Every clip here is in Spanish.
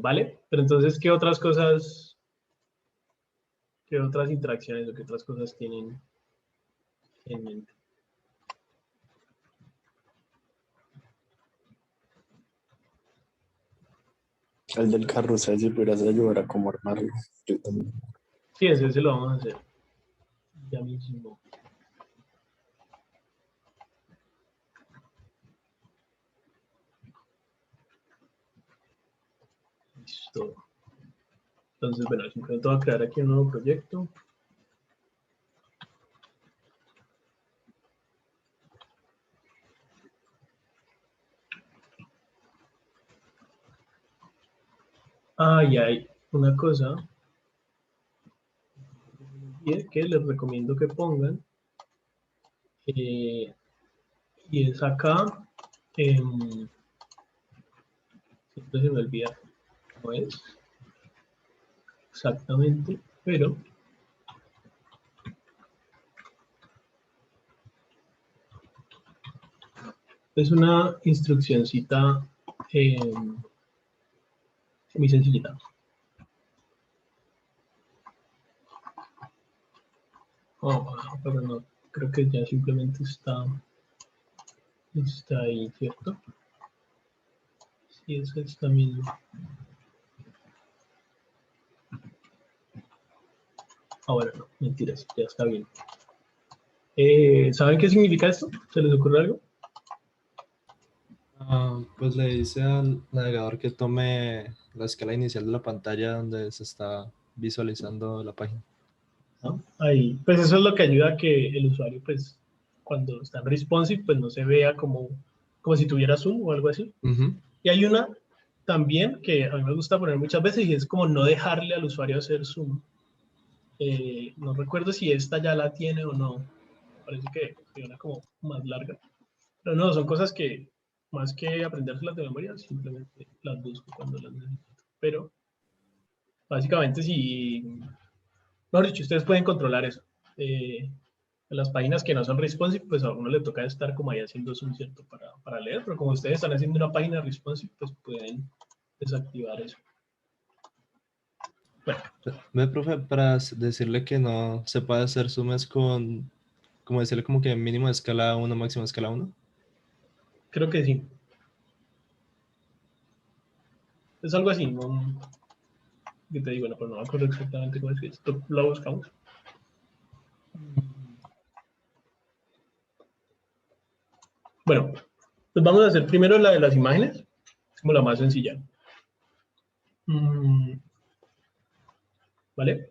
¿Vale? Pero entonces, ¿qué otras cosas, qué otras interacciones o qué otras cosas tienen en mente? El del carrusel, si pudieras ayudar a cómo armarlo. Yo también. Sí, ese lo vamos a hacer ya mismo. Listo. Entonces, bueno, simplemente voy a crear aquí un nuevo proyecto. Ah, y hay una cosa que les recomiendo que pongan, y es acá, siempre se me olvida cómo es exactamente, pero es una instruccioncita muy sencillita. Oh, pero no, creo que ya simplemente está ahí, ¿cierto? Sí, es esta misma. Ah, bueno, no, mentiras, ya está bien. ¿Saben qué significa esto? ¿Se les ocurre algo? Pues le dice al navegador que tome la escala inicial de la pantalla donde se está visualizando la página. ¿No? Ahí, pues eso es lo que ayuda a que el usuario, pues, cuando está en responsive, pues no se vea como si tuviera zoom o algo así. Y hay una también que a mí me gusta poner muchas veces y es como no dejarle al usuario hacer zoom. No recuerdo si esta ya la tiene o no. Me parece que hay una como más larga. Pero no, son cosas que más que aprendérselas de memoria, simplemente las busco cuando las necesito. Pero básicamente si, mejor dicho, ustedes pueden controlar eso. Las páginas que no son responsive, pues a uno le toca estar como ahí haciendo zoom, ¿cierto? Para leer, pero como ustedes están haciendo una página responsive, pues pueden desactivar eso. Bueno. Ve, profe, para decirle que no se puede hacer zoom es como decirle como que mínimo de escala 1, máximo de escala 1. Creo que sí. Es algo así, ¿no? Que te digo, bueno, pero no me acuerdo exactamente cómo es que esto lo buscamos. Bueno, pues vamos a hacer primero la de las imágenes, es como la más sencilla. ¿Vale?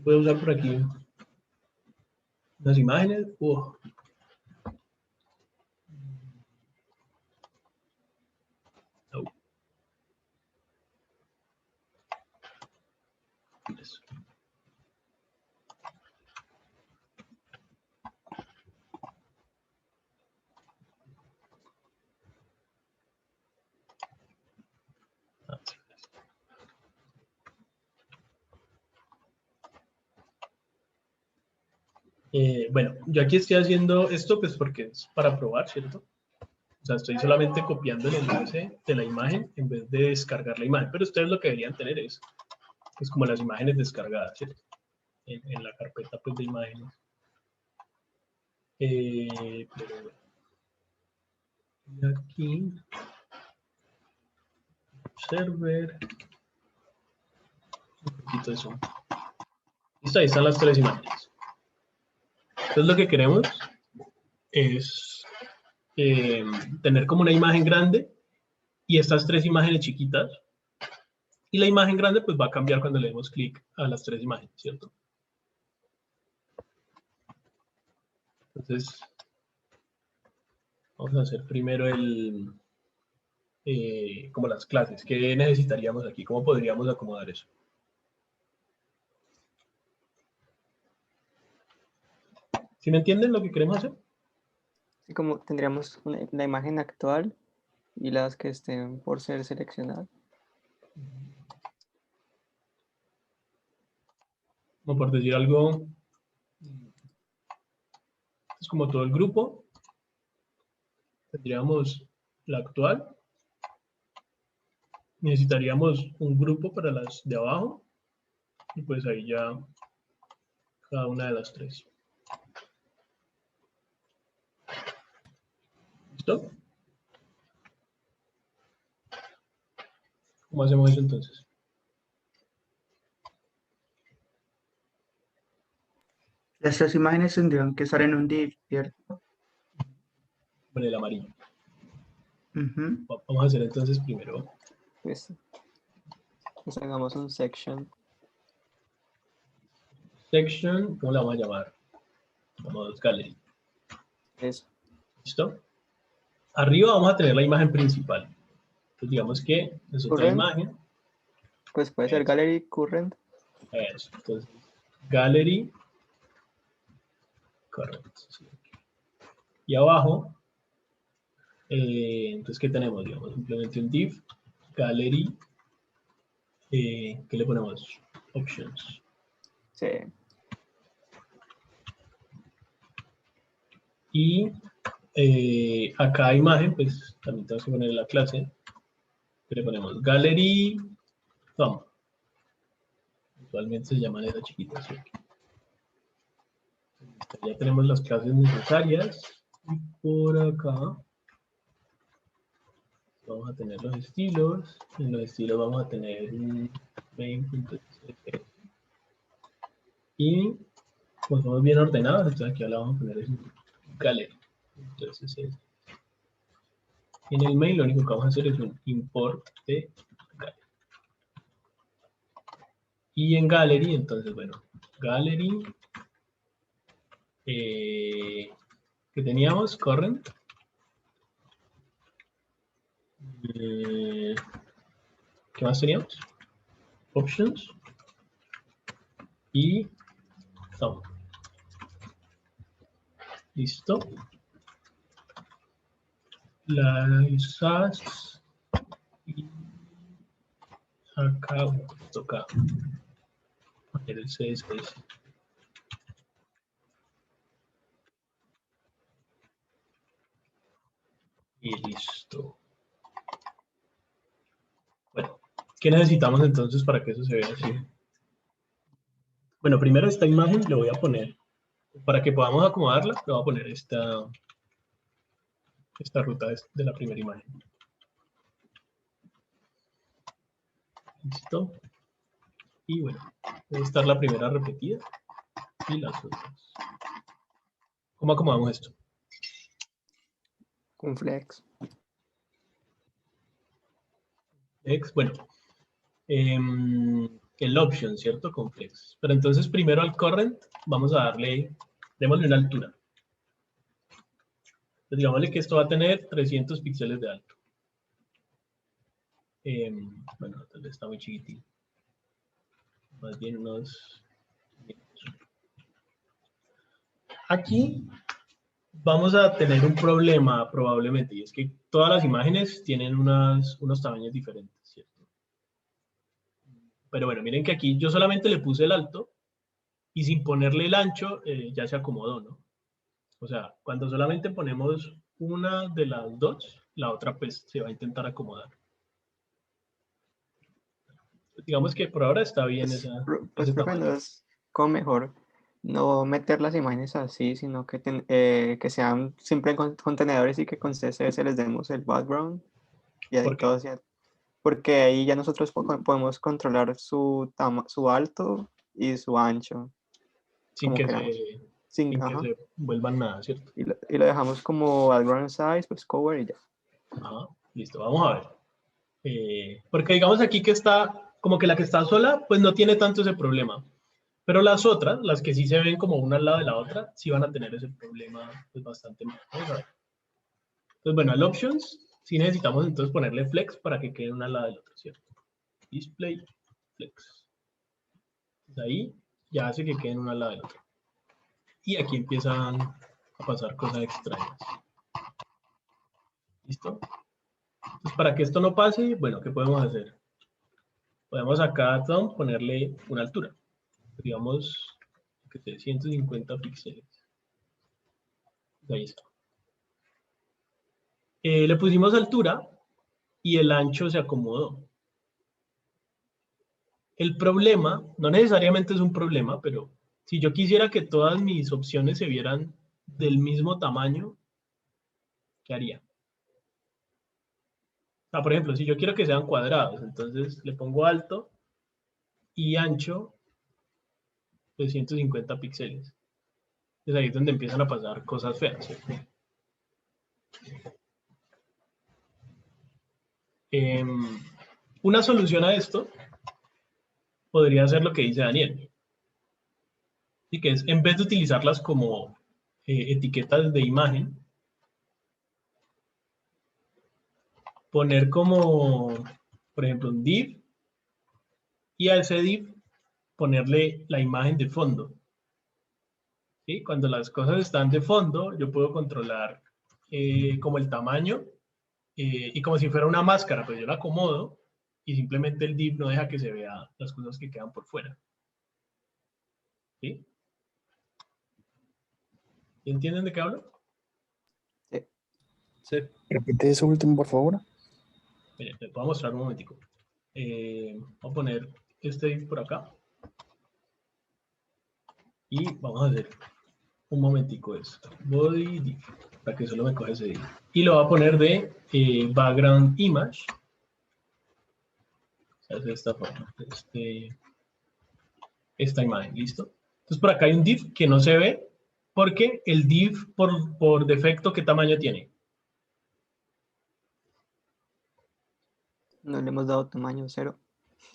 Voy a usar por aquí unas imágenes. No. Eso. Bueno, yo aquí estoy haciendo esto pues porque es para probar, ¿cierto? O sea, estoy solamente copiando el enlace de la imagen en vez de descargar la imagen. Pero ustedes lo que deberían tener es como las imágenes descargadas, ¿cierto? En la carpeta pues, de imágenes. Pero bueno. Y aquí, server, un poquito de zoom. Listo, ahí están las tres imágenes. Entonces lo que queremos es tener como una imagen grande y estas tres imágenes chiquitas. Y la imagen grande pues va a cambiar cuando le demos clic a las tres imágenes, ¿cierto? Entonces, vamos a hacer primero como las clases. ¿Qué necesitaríamos aquí? ¿Cómo podríamos acomodar eso? ¿Sí me entienden lo que queremos hacer? Sí, como tendríamos la imagen actual y las que estén por ser seleccionadas. como por decir algo, es como todo el grupo. Tendríamos la actual. Necesitaríamos un grupo para las de abajo. Y pues ahí ya cada una de las tres. ¿Listo? ¿Cómo hacemos eso entonces? Las tres imágenes tendrían que estar en un div, ¿cierto? Con el amarillo. Ujú. Vamos a hacer entonces primero. Pues hagamos un section. Section, ¿cómo la vamos a llamar? Vamos, gallery. Eso. ¿Listo? Arriba vamos a tener la imagen principal. Entonces digamos que es otra Current. imagen. Pues puede ser Eso. gallery current. Eso. Entonces, gallery. Correcto. Sí. Y abajo, entonces, ¿qué tenemos? Digamos, simplemente un div, gallery, ¿qué le ponemos? Options. Sí. Y a cada imagen, pues también tenemos que poner la clase, que le ponemos gallery thumb. Usualmente se llaman esas chiquitas. ¿Sí? Ya tenemos las clases necesarias. Y por acá vamos a tener los estilos. En los estilos vamos a tener un main.css. Y como somos bien ordenados, entonces aquí ahora vamos a poner es gallery. Entonces en el main lo único que vamos a hacer es un import de gallery. Y en gallery, entonces, bueno, gallery que teníamos, current. ¿Qué más teníamos? Options y thumb. Listo. Las y acá toca poner el CSS. Y listo. Bueno, ¿qué necesitamos entonces para que eso se vea así? Bueno, primero esta imagen le voy a poner, para que podamos acomodarla, le voy a poner esta ruta de la primera imagen. Listo. Y bueno, debe estar la primera repetida y las otras. ¿Cómo acomodamos esto? Un flex. Bueno, el option, ¿cierto? Con flex. Pero entonces primero al current vamos a démosle una altura. Pues digámosle que esto va a tener 300 píxeles de alto. Bueno, tal vez está muy chiquitín. Más bien unos... Aquí vamos a tener un problema probablemente, y es que todas las imágenes tienen unos tamaños diferentes, ¿cierto? Pero bueno, miren que aquí yo solamente le puse el alto y sin ponerle el ancho ya se acomodó, ¿no? O sea, cuando solamente ponemos una de las dos, la otra pues se va a intentar acomodar. Digamos que por ahora está bien Pues, ese profe, tamaño. no es como mejor no meter las imágenes así, sino que sean siempre contenedores y que con CSS les demos el background y ahí ¿Por qué? todo sea. Porque ahí ya nosotros podemos controlar su alto y su ancho, Sin como que queramos. Ajá. se vuelvan nada, ¿cierto? Y lo dejamos como background size, pues cover y ya. Ajá, listo, vamos a ver. Porque digamos aquí que está, como que la que está sola, pues no tiene tanto ese problema. Pero las otras, las que sí se ven como una al lado de la otra, sí van a tener ese problema pues bastante más. Vamos a ver. Entonces, bueno, al options, sí necesitamos entonces ponerle flex para que quede una al lado del otro, ¿cierto? Display, flex. Entonces ahí ya hace que queden una al lado del otro. Y aquí empiezan a pasar cosas extrañas. ¿Listo? Entonces, para que esto no pase, bueno, ¿qué podemos hacer? Podemos acá a thumb ponerle una altura. digamos, que sea 150 píxeles. Ahí está. Le pusimos altura y el ancho se acomodó. El problema, no necesariamente es un problema, pero si yo quisiera que todas mis opciones se vieran del mismo tamaño, ¿qué haría? O sea, por ejemplo, si yo quiero que sean cuadrados, entonces le pongo alto y ancho de 150 píxeles. Es ahí donde empiezan a pasar cosas feas, ¿cierto? Una solución a esto podría ser lo que dice Daniel. Y que es, en vez de utilizarlas como etiquetas de imagen, poner como, por ejemplo, un div, y a ese div ponerle la imagen de fondo. ¿Sí? Cuando las cosas están de fondo, yo puedo controlar como el tamaño, y como si fuera una máscara, pues yo la acomodo, y simplemente el div no deja que se vea las cosas que quedan por fuera. ¿Sí? ¿Entienden de qué hablo? Sí. Sí. Repite eso último, por favor. Miren, les voy a mostrar un momentico. Voy a poner este div por acá. Y vamos a hacer un momentico esto. Body div, para que solo me coge ese div. Y lo voy a poner de background image. Se hace de esta forma. Esta imagen, ¿listo? Entonces por acá hay un div que no se ve porque el div por defecto, ¿qué tamaño tiene? No le hemos dado tamaño 0.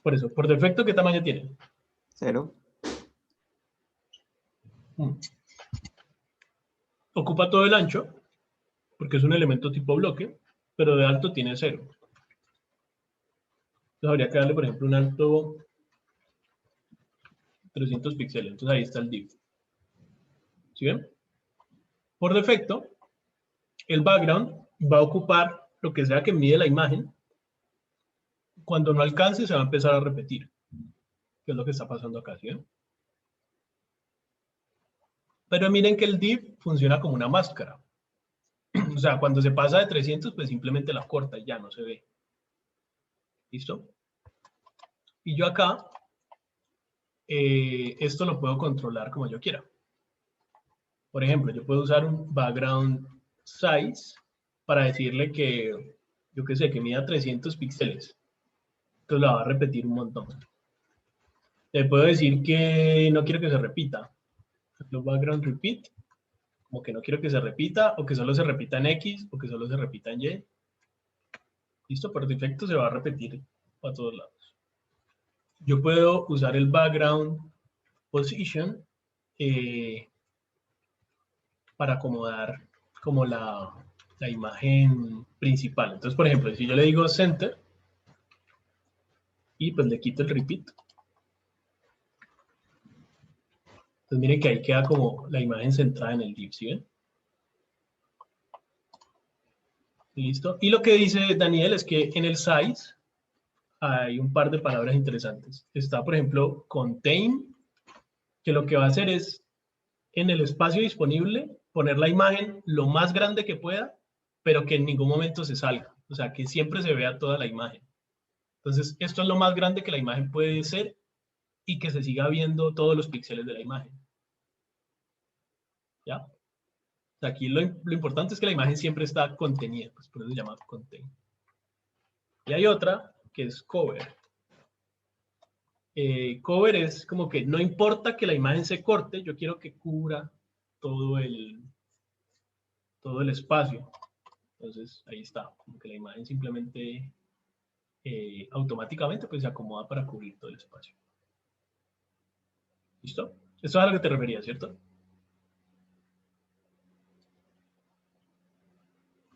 Por eso, por defecto, ¿qué tamaño tiene? 0. Ocupa todo el ancho, porque es un elemento tipo bloque, pero de alto tiene 0. Entonces habría que darle, por ejemplo, un alto 300 píxeles. Entonces ahí está el div. ¿Sí ven? Por defecto, el background va a ocupar lo que sea que mide la imagen. Cuando no alcance, se va a empezar a repetir. Que es lo que está pasando acá, ¿sí ven? Pero miren que el div funciona como una máscara. O sea, cuando se pasa de 300, pues simplemente la corta y ya no se ve. ¿Listo? Y yo acá, esto lo puedo controlar como yo quiera. Por ejemplo, yo puedo usar un background size para decirle que, yo qué sé, que mida 300 píxeles. Entonces la va a repetir un montón. Le puedo decir que no quiero que se repita. Los background repeat, como que no quiero que se repita, o que solo se repita en X, o que solo se repita en Y. Listo, por defecto se va a repetir a todos lados. Yo puedo usar el background position para acomodar como la imagen principal. Entonces, por ejemplo, si yo le digo center y pues le quito el repeat, entonces miren que ahí queda como la imagen centrada en el div, ¿sí ven? Listo. Y lo que dice Daniel es que en el size hay un par de palabras interesantes. Está, por ejemplo, contain, que lo que va a hacer es en el espacio disponible poner la imagen lo más grande que pueda, pero que en ningún momento se salga. O sea, que siempre se vea toda la imagen. Entonces, esto es lo más grande que la imagen puede ser y que se siga viendo todos los píxeles de la imagen. ¿Ya? O sea, aquí lo importante es que la imagen siempre está contenida, pues por eso se llama contain. Y hay otra que es cover. Cover es como que no importa que la imagen se corte, yo quiero que cubra todo el espacio. Entonces, ahí está, como que la imagen simplemente automáticamente pues se acomoda para cubrir todo el espacio. ¿Listo? Esto es a lo que te refería, ¿cierto?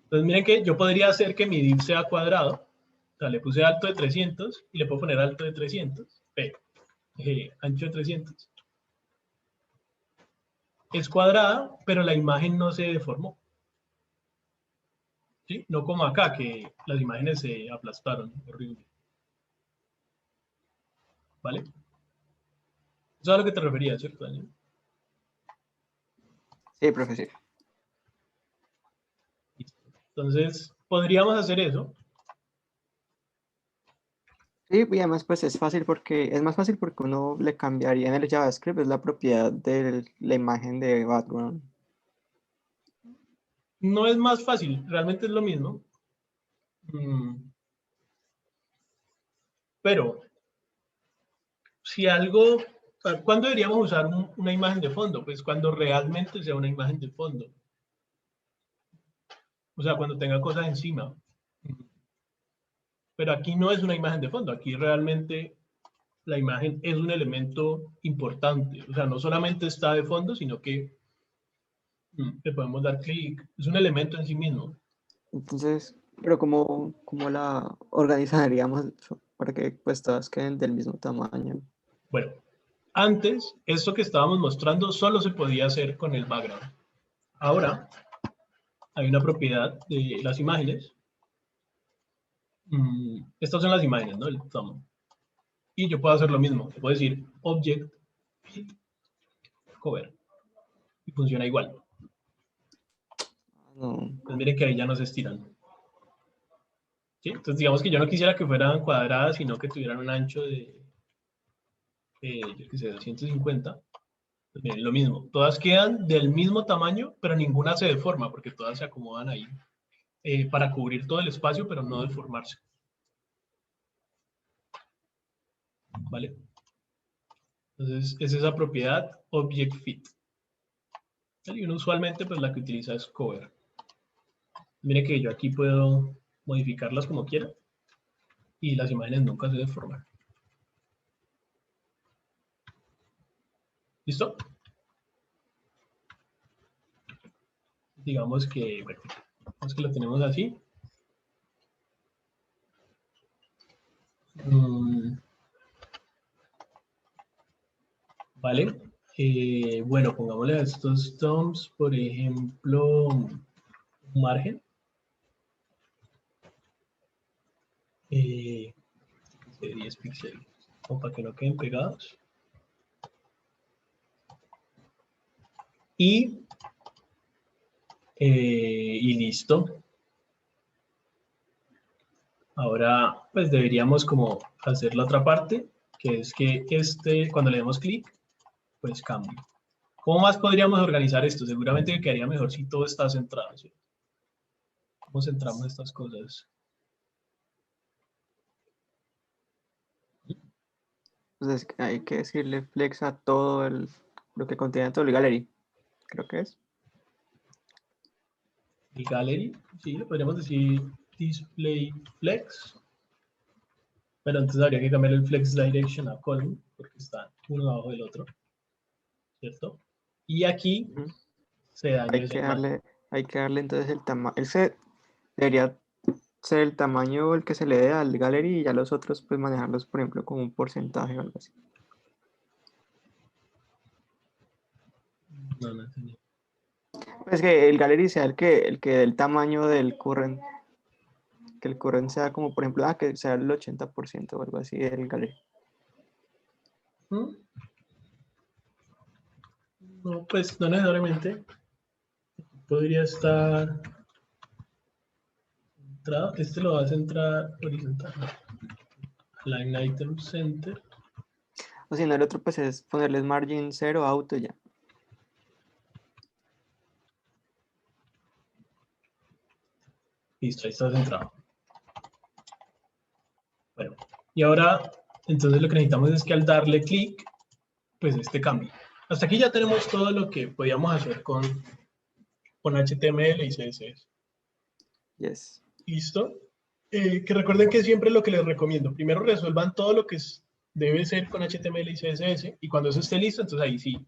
Entonces miren que yo podría hacer que mi div sea cuadrado. O sea, le puse alto de 300 y le puedo poner alto de 300. Ancho de 300. Es cuadrada, pero la imagen no se deformó. ¿Sí? No como acá, que las imágenes se aplastaron. Horrible. ¿Vale? es a lo que te referías, ¿cierto, Daniel? Sí, profe, sí. Entonces, podríamos hacer eso. Sí, y además pues es fácil porque, es más fácil porque uno le cambiaría en el JavaScript, es la propiedad de la imagen de background. No es más fácil, realmente es lo mismo. Pero, si algo, ¿cuándo deberíamos usar una imagen de fondo? Pues cuando realmente sea una imagen de fondo. O sea, cuando tenga cosas encima. Pero aquí no es una imagen de fondo, aquí realmente la imagen es un elemento importante. O sea, no solamente está de fondo, sino que le podemos dar clic. Es un elemento en sí mismo. Entonces, pero ¿cómo la organizaríamos para que pues todas queden del mismo tamaño? Bueno, antes, esto que estábamos mostrando solo se podía hacer con el background. Ahora, hay una propiedad de las imágenes. Estas son las imágenes, ¿no? El thumb. Y yo puedo hacer lo mismo. Puedo decir object fit cover. Y funciona igual. No. Pues miren que ahí ya no se estiran. ¿Sí? Entonces digamos que yo no quisiera que fueran cuadradas, sino que tuvieran un ancho de yo qué sé, 250. Pues miren, lo mismo. Todas quedan del mismo tamaño, pero ninguna se deforma, porque todas se acomodan ahí para cubrir todo el espacio, pero no deformarse. ¿Vale? Entonces, es esa propiedad object fit. Y uno usualmente, pues la que utiliza es cover. Mire que yo aquí puedo modificarlas como quiera y las imágenes nunca se deforman. ¿Listo? Digamos que, bueno, digamos que lo tenemos así. Vale. Bueno, pongámosle a estos thumbs, por ejemplo, un margen. De 10 píxeles, como para que no queden pegados. Y listo. Ahora, pues deberíamos como hacer la otra parte, que es que cuando le demos clic, pues cambie. ¿Cómo más podríamos organizar esto? Seguramente quedaría mejor si todo está centrado, ¿sí? ¿Cómo centramos estas cosas? Entonces hay que decirle flex a todo lo que contiene todo el gallery, creo que es. El gallery, sí, le podríamos decir display flex. Pero entonces habría que cambiar el flex direction a column, porque está uno abajo del otro, ¿cierto? Y aquí se dañó esa imagen. Hay que darle entonces el tamaño. Ese debería ser el tamaño el que se le dé al gallery y ya los otros pues manejarlos, por ejemplo, como un porcentaje o algo así. No, no entendí. Pues que el gallery sea el que dé el tamaño del current. Que el current sea como, por ejemplo, que sea el 80% o algo así del gallery. No, pues no necesariamente. Podría estar centrado. Este lo va a centrar horizontal. Line item center. O si no, el otro pues es ponerles margin 0 auto ya. Listo, ahí está centrado. Bueno, y ahora, entonces lo que necesitamos es que al darle clic, pues este cambie. Hasta aquí ya tenemos todo lo que podíamos hacer con HTML y CSS. Yes. ¿Listo? Que recuerden que siempre lo que les recomiendo, primero resuelvan todo lo que debe ser con HTML y CSS, y cuando eso esté listo, entonces ahí sí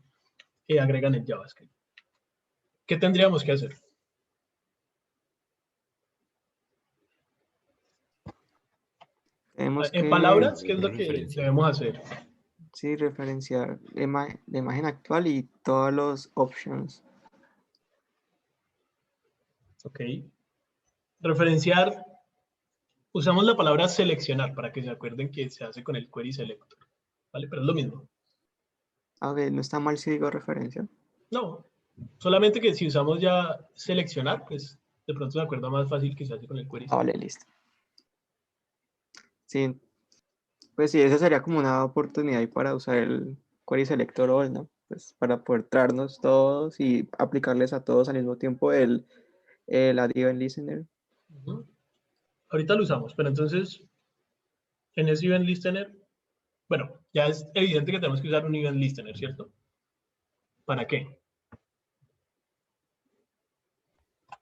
agregan el JavaScript. ¿Qué tendríamos que hacer? Tenemos En que, palabras, ¿qué es lo que debemos hacer? sí, referenciar la imagen actual y todos los options. Ok. Referenciar, usamos la palabra seleccionar para que se acuerden que se hace con el query selector, ¿vale? Pero es lo mismo. A ver, no está mal si digo referencia. No, solamente que si usamos ya seleccionar, pues de pronto se acuerda más fácil que se hace con el query. Ah, vale, listo. Sí, pues sí, esa sería como una oportunidad ahí para usar el query selector all, ¿no? Pues para poder traernos todos y aplicarles a todos al mismo tiempo el add event listener. Ujú. Ahorita lo usamos, pero entonces en ese event listener, bueno, ya es evidente que tenemos que usar un event listener, ¿cierto? ¿Para qué?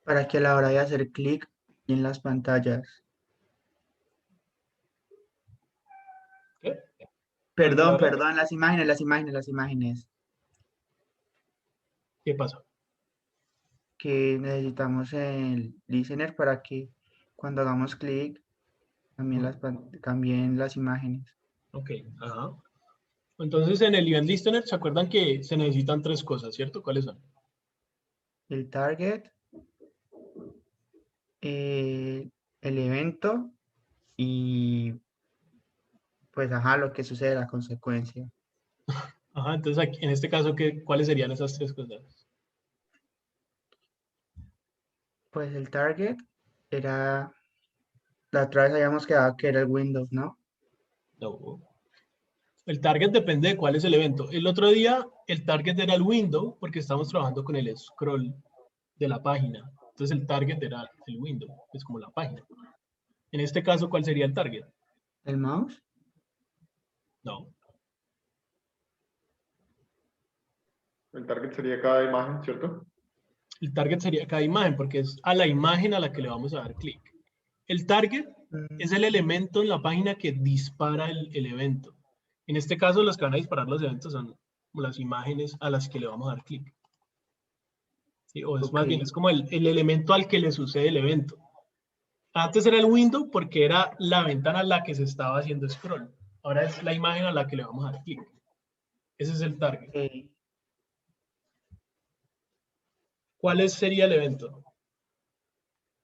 Para que a la hora de hacer clic en las pantallas. ¿Qué? Perdón, perdón, las imágenes. ¿Qué pasa? Que necesitamos el listener para que cuando hagamos clic cambien las imágenes. Ok, ajá. Entonces en el event listener, ¿se acuerdan que se necesitan tres cosas, ¿cierto? ¿Cuáles son? El target, el evento y pues ajá, lo que sucede, la consecuencia. Ajá, entonces aquí, en este caso, ¿cuáles serían esas tres cosas? Pues el target era, la otra vez habíamos quedado que era el Windows, ¿no? No. El target depende de cuál es el evento. El otro día, el target era el window, porque estamos trabajando con el scroll de la página. Entonces el target era el window, es como la página. En este caso, ¿cuál sería el target? El mouse, No. El target sería cada imagen, ¿cierto? El target sería cada imagen, porque es a la imagen a la que le vamos a dar clic. El target es el elemento en la página que dispara el evento. En este caso, los que van a disparar los eventos son las imágenes a las que le vamos a dar clic. ¿Sí? O es ok, más bien, es como el elemento al que le sucede el evento. Antes era el window porque era la ventana a la que se estaba haciendo scroll. Ahora es la imagen a la que le vamos a dar clic. Ese es el target. ok. ¿Cuál sería el evento?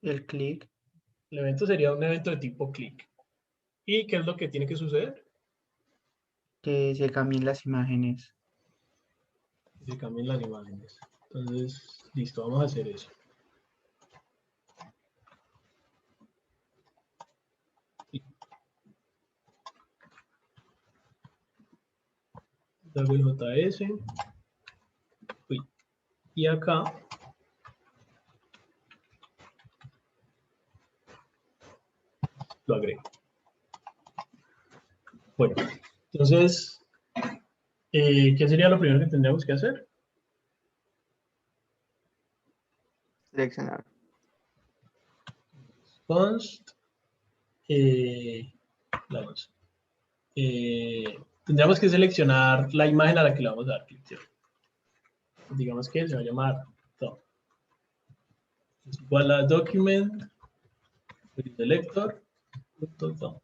El clic, El evento sería un evento de tipo clic. ¿Y qué es lo que tiene que suceder? que se cambien las imágenes. Que se cambien las imágenes. Entonces, listo, vamos a hacer eso. Hago el JS. Uy. Y acá lo agrego. Bueno, entonces, ¿qué sería lo primero que tendríamos que hacer? Seleccionar. Const, vamos, tendríamos que seleccionar la imagen a la que le vamos a dar clic, ¿cierto? Digamos que se va a llamar DOM. Es igual a document selector .dom.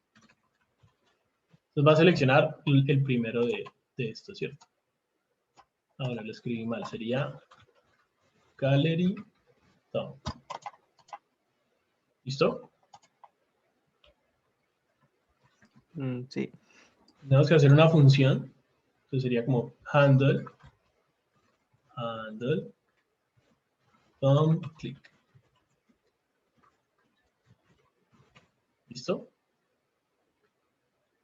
Entonces va a seleccionar el primero de esto, ¿cierto? Ahora lo escribí mal, sería gallery DOM. ¿Listo? Sí. Tenemos que hacer una función. Entonces sería como handle DOM click. ¿Listo?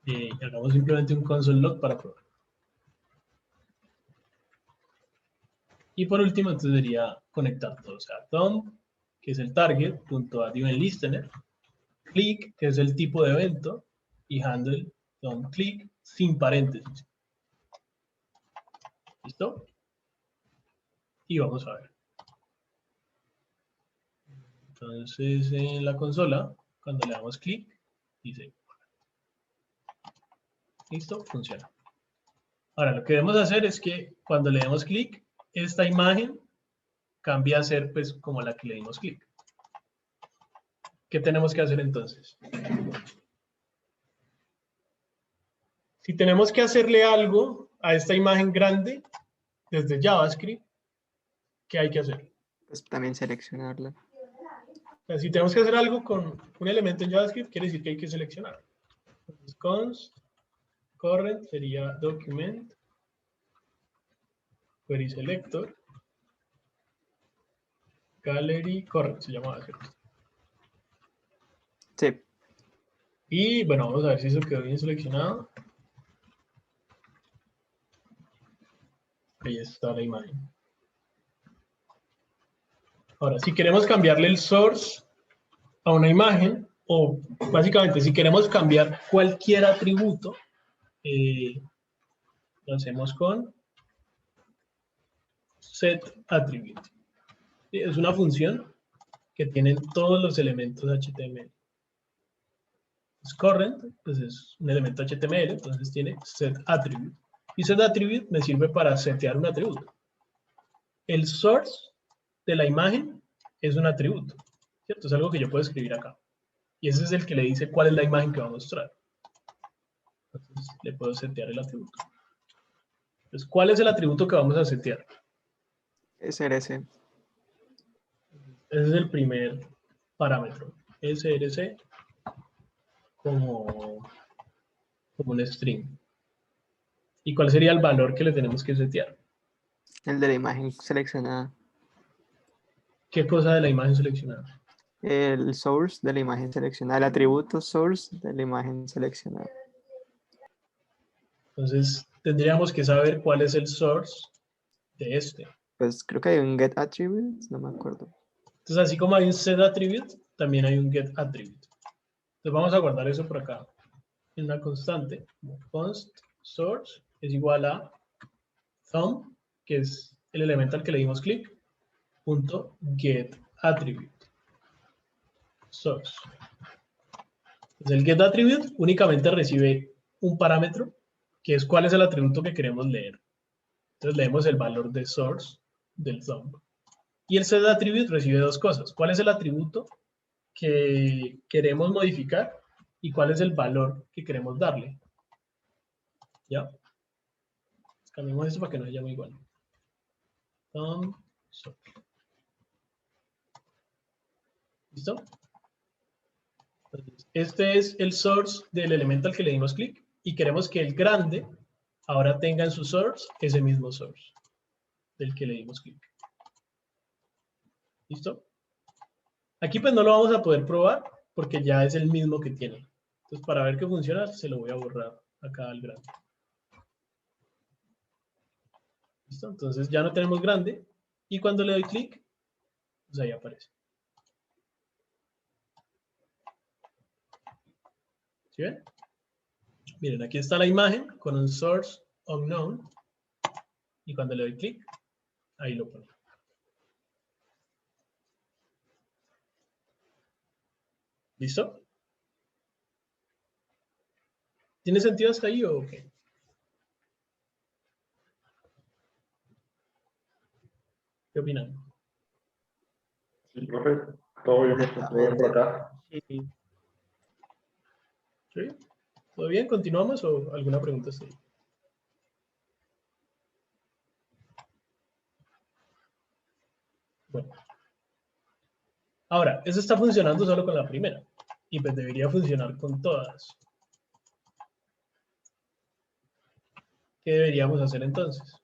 Y hagamos simplemente un console log para probar. Y por último, entonces sería conectar todo. O sea, DOM, que es el target, punto add event listener, click, que es el tipo de evento, y handle DOM click sin paréntesis. ¿Listo? Y vamos a ver. Entonces, en la consola, cuando le damos clic, dice, listo, funciona. Ahora, lo que debemos hacer es que cuando le demos clic, esta imagen cambia a ser pues como la que le dimos clic. ¿Qué tenemos que hacer entonces? Si tenemos que hacerle algo a esta imagen grande desde JavaScript, ¿qué hay que hacer? Pues también seleccionarla. O sea, si tenemos que hacer algo con un elemento en JavaScript, quiere decir que hay que seleccionar. Entonces, const current sería document query selector, gallery, correct, se llamaba, ¿cierto? Sí. Y bueno, vamos a ver si eso quedó bien seleccionado. Ahí está la imagen. Ahora, si queremos cambiarle el source a una imagen, o básicamente si queremos cambiar cualquier atributo, lo hacemos con setAttribute. Es una función que tienen todos los elementos HTML. Es current, pues es un elemento HTML, entonces tiene setAttribute. Y setAttribute me sirve para setear un atributo. El source de la imagen es un atributo, ¿cierto? Es algo que yo puedo escribir acá. Y ese es el que le dice cuál es la imagen que va a mostrar. Entonces le puedo setear el atributo. Entonces, ¿cuál es el atributo que vamos a setear? SRC. Ese es el primer parámetro. SRC como un string. ¿Y cuál sería el valor que le tenemos que setear? El de la imagen seleccionada. ¿Qué cosa de la imagen seleccionada? El source de la imagen seleccionada. El atributo source de la imagen seleccionada. Entonces, tendríamos que saber cuál es el source de este. Pues creo que hay un get attribute, no me acuerdo. Entonces, así como hay un setAttribute, también hay un getAttribute. Entonces, vamos a guardar eso por acá en una constante. Const source es igual a thumb, que es el elemento al que le dimos clic, punto getAttribute source. Entonces, el getAttribute únicamente recibe un parámetro, que es cuál es el atributo que queremos leer. Entonces, leemos el valor de source del thumb. Y el setAttribute recibe dos cosas. ¿Cuál es el atributo que queremos modificar y cuál es el valor que queremos darle? ¿Ya? Cambiemos esto para que no se llame igual. ¿Listo? Entonces, este es el source del elemento al que le dimos clic y queremos que el grande ahora tenga en su source ese mismo source del que le dimos clic. ¿Listo? Aquí pues no lo vamos a poder probar porque ya es el mismo que tiene. Entonces para ver que funciona se lo voy a borrar acá al grande. ¿Listo? Entonces ya no tenemos grande y cuando le doy clic, pues ahí aparece. ¿Sí ven? Miren, aquí está la imagen con un source unknown y cuando le doy clic, ahí lo pone. ¿Listo? ¿Tiene sentido hasta ahí o qué? ¿Qué opinan? Sí, profe, todo bien por acá. Sí. ¿Sí? ¿Todo bien? ¿Continuamos o alguna pregunta está ahí? Bueno. Ahora, eso está funcionando solo con la primera. Y pues debería funcionar con todas. ¿Qué deberíamos hacer entonces?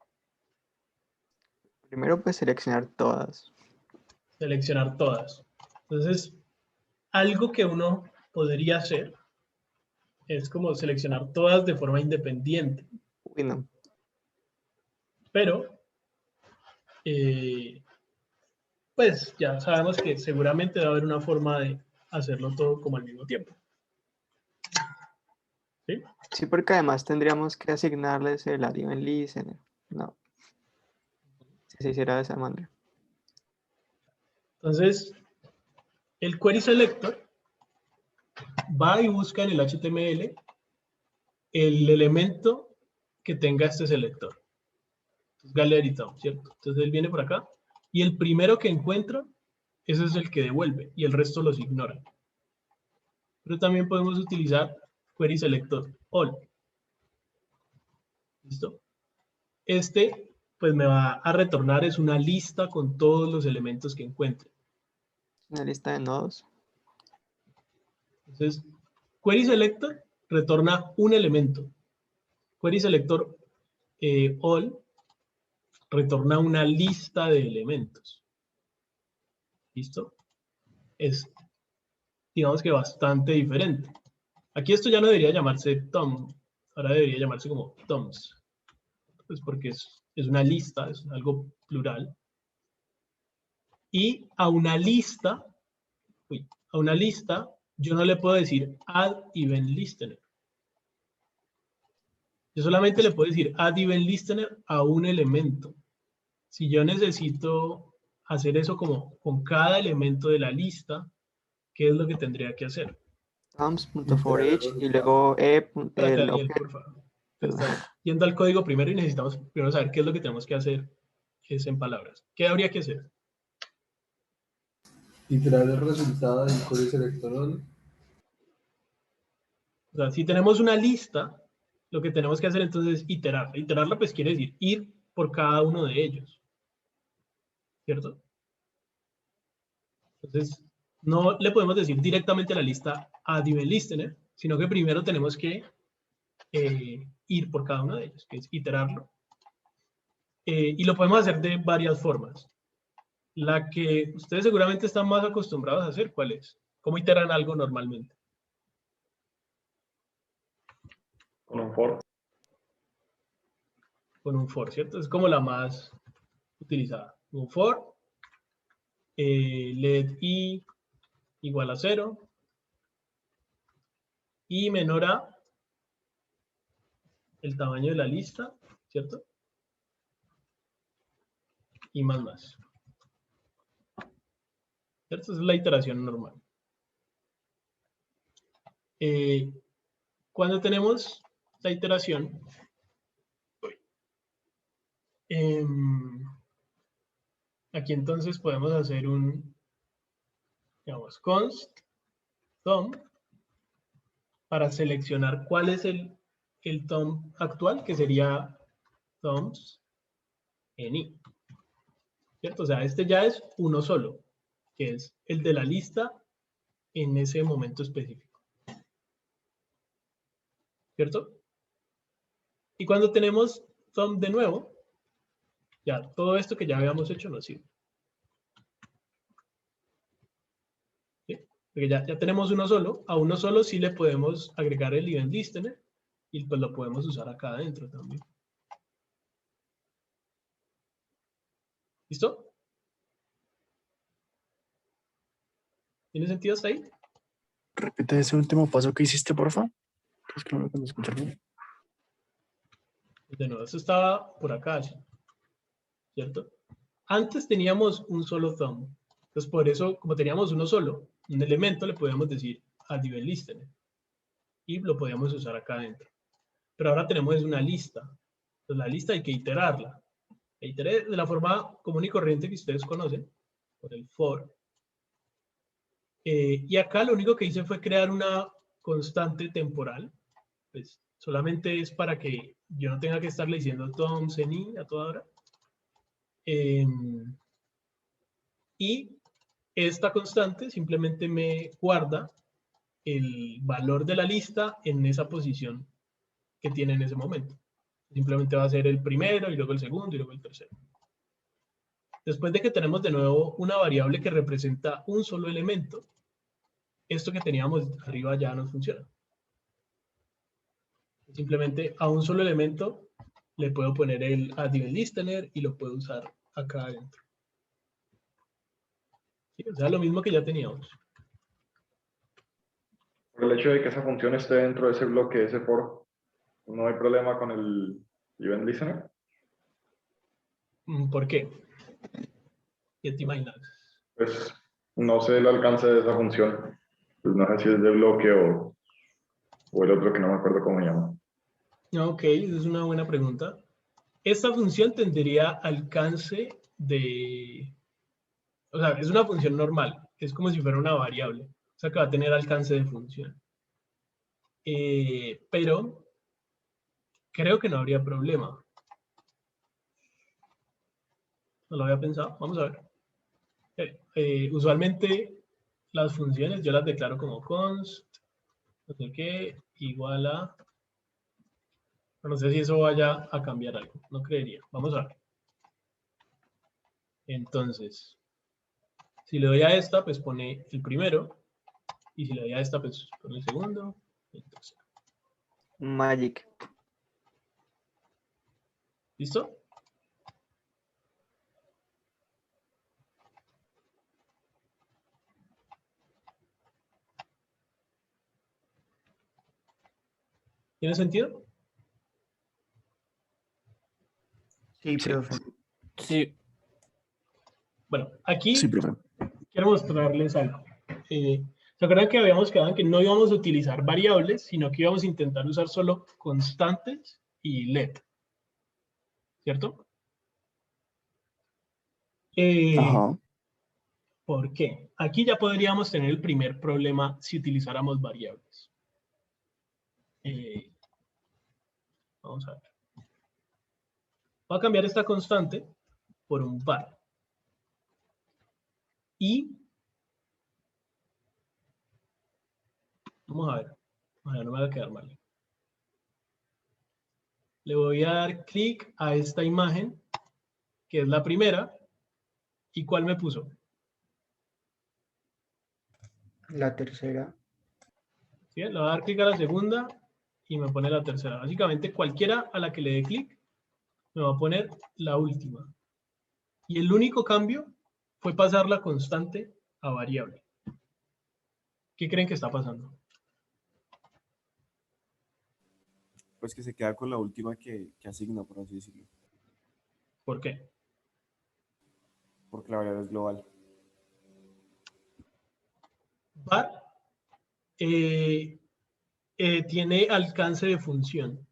Primero pues seleccionar todas. Seleccionar todas. Entonces, algo que uno podría hacer es como seleccionar todas de forma independiente. Uy, no. Pero, pues ya sabemos que seguramente va a haber una forma de hacerlo todo como al mismo tiempo. ¿Sí? Sí, porque además tendríamos que asignarles el event listener. No. Si se hiciera de esa manera. Entonces, el query selector va y busca en el HTML el elemento que tenga este selector. Entonces, gallery thumb, ¿cierto? Entonces él viene por acá y el primero que encuentra, ese es el que devuelve y el resto los ignora. Pero también podemos utilizar query selector all. ¿Listo? Este, pues me va a retornar es una lista con todos los elementos que encuentre. Una lista de nodos. Entonces, query selector retorna un elemento. Query selector all retorna una lista de elementos. ¿Listo? Es, digamos que bastante diferente. Aquí esto ya no debería llamarse tom, ahora debería llamarse como toms. Pues porque es una lista, es algo plural. Y a una lista yo no le puedo decir add event listener. Yo solamente le puedo decir add event listener a un elemento. Si yo necesito hacer eso como con cada elemento de la lista, ¿qué es lo que tendría que hacer? Toms.forEach y luego el Daniel, por favor. Está yendo al código primero y necesitamos primero saber qué es lo que tenemos que hacer es en palabras. ¿Qué habría que hacer? Iterar el resultado del query selector all. O sea, si tenemos una lista, lo que tenemos que hacer entonces es iterarla. Iterarla pues quiere decir ir por cada uno de ellos. ¿Cierto? Entonces, no le podemos decir directamente a la lista add event listener, sino que primero tenemos que ir por cada uno de ellos, que es iterarlo. Y lo podemos hacer de varias formas. La que ustedes seguramente están más acostumbrados a hacer, ¿cuál es? ¿Cómo iteran algo normalmente? Con un for. Con un for, ¿cierto? Es como la más utilizada. Un for, let i igual a 0, y menor a el tamaño de la lista, ¿cierto? Y más. ¿Cierto? Esa es la iteración normal. Cuando tenemos la iteración, aquí entonces podemos hacer un, digamos, const tom para seleccionar cuál es el tom actual, que sería toms en i. ¿Cierto? O sea, este ya es uno solo, que es el de la lista en ese momento específico. ¿Cierto? Y cuando tenemos tom de nuevo, ya todo esto que ya habíamos hecho nos sirve. ¿Sí? Porque ya tenemos uno solo, a uno solo sí le podemos agregar el event listener y pues lo podemos usar acá adentro también. ¿Listo? ¿Tiene sentido hasta ahí? Repite ese último paso que hiciste, porfa. Es que no lo puedo escuchar bien. De nuevo, esto estaba por acá, ¿cierto? Antes teníamos un solo thumb. Entonces, por eso, como teníamos uno solo, un elemento le podíamos decir add event listener. Y lo podíamos usar acá adentro. Pero ahora tenemos una lista. Entonces, la lista hay que iterarla. La iteré de la forma común y corriente que ustedes conocen, por el for. Y acá lo único que hice fue crear una constante temporal. Pues solamente es para que yo no tenga que estarle diciendo toms en i a toda hora. Y esta constante simplemente me guarda el valor de la lista en esa posición que tiene en ese momento. Simplemente va a ser el primero, y luego el segundo, y luego el tercero. Después de que tenemos de nuevo una variable que representa un solo elemento, esto que teníamos arriba ya no funciona. Simplemente a un solo elemento le puedo poner el add event listener y lo puedo usar acá adentro. ¿Sí? O sea, lo mismo que ya teníamos. Por el hecho de que esa función esté dentro de ese bloque, de ese for, no hay problema con el event listener. ¿Por qué? ¿Qué te imaginas? Pues no sé el alcance de esa función. Pues no sé si es de bloque o el otro que no me acuerdo cómo se llama. Ok, esa es una buena pregunta. Esta función tendría alcance de... O sea, es una función normal. Es como si fuera una variable. O sea, que va a tener alcance de función. Pero creo que no habría problema. No lo había pensado. Vamos a ver. Usualmente las funciones yo las declaro como const, no sé qué, igual a... No sé si eso vaya a cambiar algo. No creería. Vamos a ver. Entonces, si le doy a esta, pues pone el primero. Y si le doy a esta, pues pone el segundo. Y el tercero. Magic. ¿Listo? ¿Tiene sentido? Sí, profe. Sí, Bueno, aquí sí, profe. quiero mostrarles algo. ¿Se acuerdan que habíamos quedado en que no íbamos a utilizar variables, sino que íbamos a intentar usar solo constantes y let? ¿Cierto? Ajá. ¿Por qué? Aquí ya podríamos tener el primer problema si utilizáramos variables. Vamos a ver. Voy a cambiar esta constante por un var. Y vamos a ver. No me va a quedar mal. Le voy a dar clic a esta imagen, que es la primera. ¿Y cuál me puso? La tercera. ¿Sí? Le voy a dar clic a la segunda y me pone la tercera. Básicamente cualquiera a la que le dé clic me va a poner la última. Y el único cambio fue pasar la constante a variable. ¿Qué creen que está pasando? Pues que se queda con la última que asigna, por así decirlo. ¿Por qué? Porque la variable es global. Var tiene alcance de función.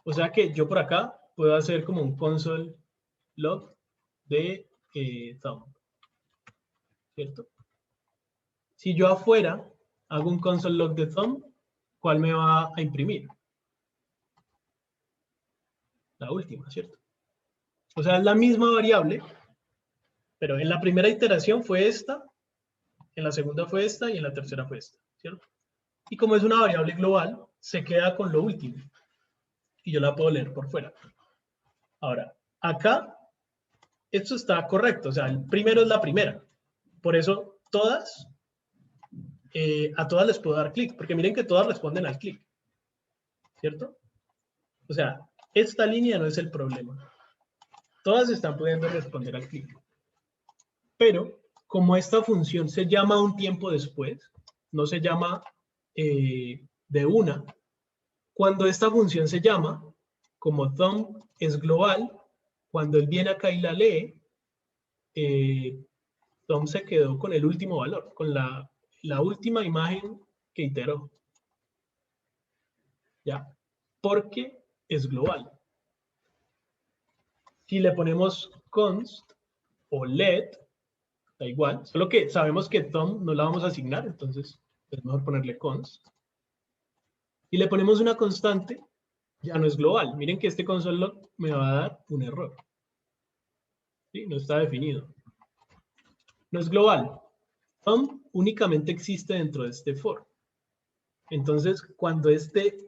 O sea que yo por acá puedo hacer como un console log de thumb. ¿Cierto? Si yo afuera hago un console log de thumb, ¿cuál me va a imprimir? La última, ¿cierto? O sea, es la misma variable, pero en la primera iteración fue esta, en la segunda fue esta y en la tercera fue esta, ¿cierto? Y como es una variable global, se queda con lo último. Y yo la puedo leer por fuera. Ahora, acá, esto está correcto. O sea, el primero es la primera. Por eso, todas, a todas les puedo dar clic. Porque miren que todas responden al clic. ¿Cierto? O sea, esta línea no es el problema. Todas están pudiendo responder al clic. Pero, como esta función se llama un tiempo después, no se llama de una, cuando esta función se llama, como thumb es global, cuando él viene acá y la lee, thumb se quedó con el último valor, con la última imagen que iteró. ¿Ya? Porque es global. Si le ponemos const o let, da igual, solo que sabemos que thumb no la vamos a asignar, entonces es mejor ponerle const. Y le ponemos una constante, ya no es global. Miren que este console log me va a dar un error. ¿Sí? No está definido. No es global. Thumb únicamente existe dentro de este for. Entonces, cuando este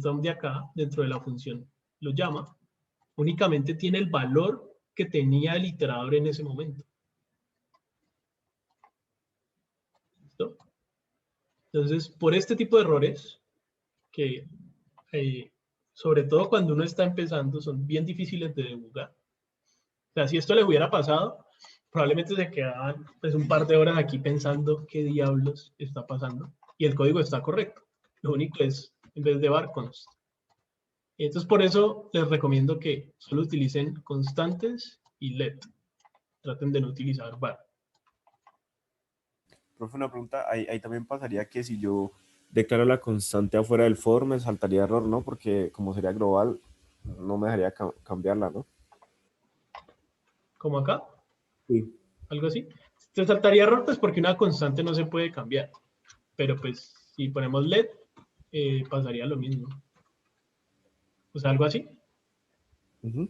thumb de acá, dentro de la función, lo llama, únicamente tiene el valor que tenía el iterador en ese momento. ¿Listo? Entonces, por este tipo de errores, que sobre todo cuando uno está empezando, son bien difíciles de debugar. O sea, si esto les hubiera pasado, probablemente se quedaban pues, un par de horas aquí pensando qué diablos está pasando. Y el código está correcto. Lo único es, en vez de var, const. Entonces, por eso les recomiendo que solo utilicen constantes y let. Traten de no utilizar var. Profe, una pregunta, ahí también pasaría que si yo declaro la constante afuera del for, me saltaría error, ¿no? Porque como sería global, no me dejaría cambiarla, ¿no? Como acá, Sí. algo así. Te saltaría error, pues porque una constante no se puede cambiar. Pero pues, si ponemos let, pasaría lo mismo. O sea, algo así. Uh-huh.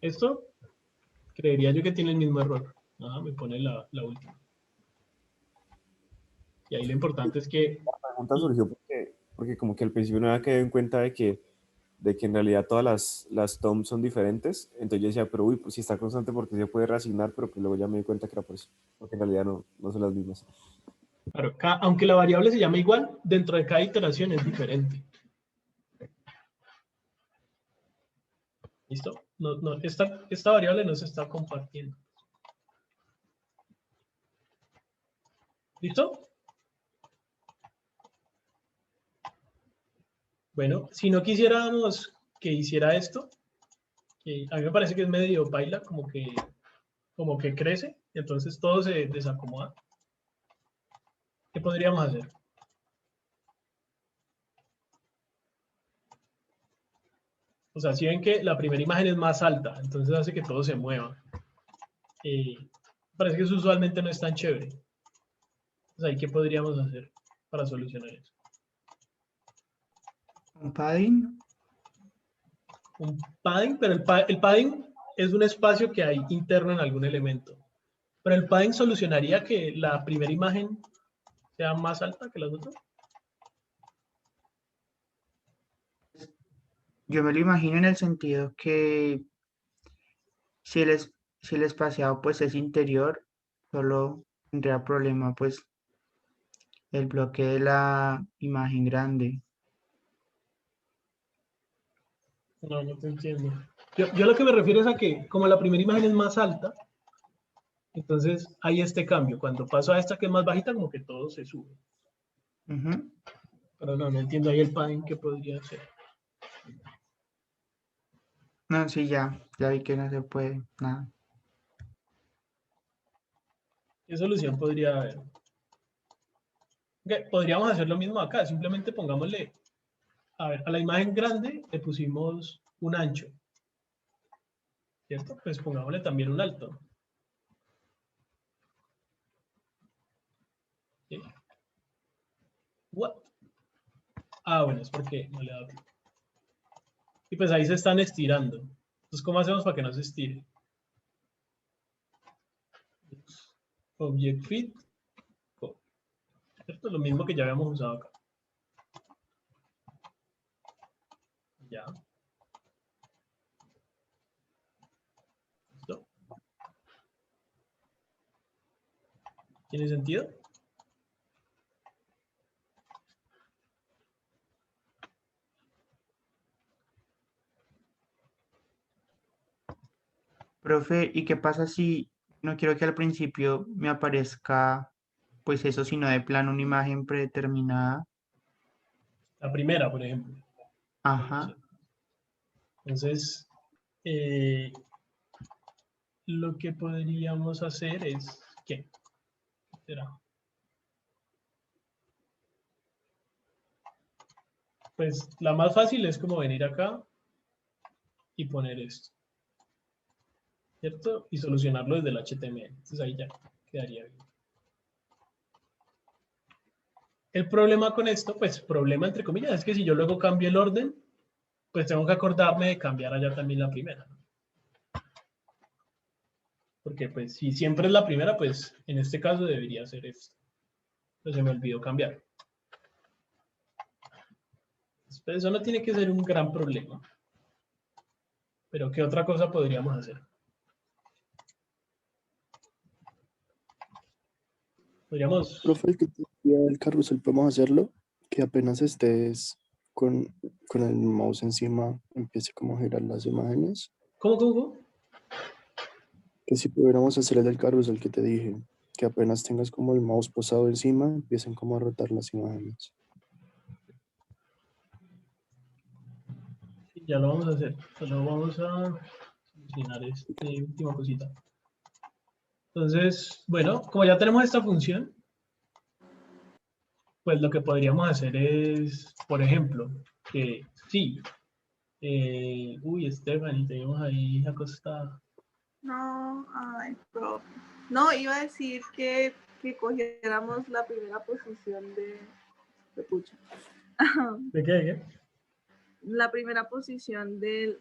Esto, creería yo que tiene el mismo error. Ah, me pone la última. Y ahí lo importante es que... La pregunta surgió porque como que al principio no había quedado en cuenta de que en realidad todas las toms son diferentes. Entonces yo decía, pero uy, pues si está constante, porque se puede reasignar, pero pues luego ya me di cuenta que era por eso, porque en realidad no son las mismas. Claro, aunque la variable se llama igual, dentro de cada iteración es diferente. ¿Listo? Esta variable no se está compartiendo. ¿Listo? Bueno, si no quisiéramos que hiciera esto, que a mí me parece que es medio paila, como que crece, entonces todo se desacomoda. ¿Qué podríamos hacer? O sea, si ven que la primera imagen es más alta, entonces hace que todo se mueva. Parece que eso usualmente no es tan chévere. Entonces, ¿ahí qué podríamos hacer para solucionar eso? ¿Un padding? Un padding, pero el padding es un espacio que hay interno en algún elemento. Pero el padding solucionaría que la primera imagen sea más alta que las otras. Yo me lo imagino en el sentido que si el espaciado pues es interior, solo tendría problema pues el bloque de la imagen grande. No te entiendo. Yo a lo que me refiero es a que como la primera imagen es más alta, entonces hay este cambio. Cuando paso a esta que es más bajita, como que todo se sube. Ujú. Pero no entiendo ahí el padding que podría ser. No, sí, ya vi que no se puede, nada. ¿Qué solución podría haber? Ok, podríamos hacer lo mismo acá, simplemente pongámosle, a ver, a la imagen grande le pusimos un ancho, ¿cierto? Pues pongámosle también un alto. ¿Sí? What? Ah, bueno, es porque no le he dado clic. Y pues ahí se están estirando. Entonces, ¿cómo hacemos para que no se estire? Object Fit, ¿cierto? Lo mismo que ya habíamos usado acá. Ya. ¿Listo? ¿Tiene sentido? Profe, ¿y qué pasa si no quiero que al principio me aparezca pues eso, sino de plano una imagen predeterminada? La primera, por ejemplo. Ajá. Entonces, lo que podríamos hacer es, ¿qué será? Pues la más fácil es como venir acá y poner esto, ¿cierto? Y solucionarlo desde el HTML. Entonces ahí ya quedaría bien. El problema con esto, pues problema entre comillas, es que si yo luego cambio el orden, pues tengo que acordarme de cambiar allá también la primera, ¿no? Porque pues si siempre es la primera, pues en este caso debería ser esto. Pues se me olvidó cambiar. Pues eso no tiene que ser un gran problema. Pero ¿qué otra cosa podríamos hacer? Podríamos... Profe, el que te decía del carrusel, podemos hacerlo, que apenas estés con el mouse encima, empiece como a girar las imágenes. ¿Cómo? Que si pudiéramos hacer el del carrusel que te dije, que apenas tengas como el mouse posado encima, empiecen como a rotar las imágenes. Sí, ya lo vamos a hacer. Solo vamos a solucionar esta última cosita. Entonces, bueno, como ya tenemos esta función, pues lo que podríamos hacer es, por ejemplo, que sí. Uy, Stephanie, tenemos ahí acostada. No, ay, profe. No, iba a decir que cogiéramos la primera posición de pucha. ¿De qué? La primera posición del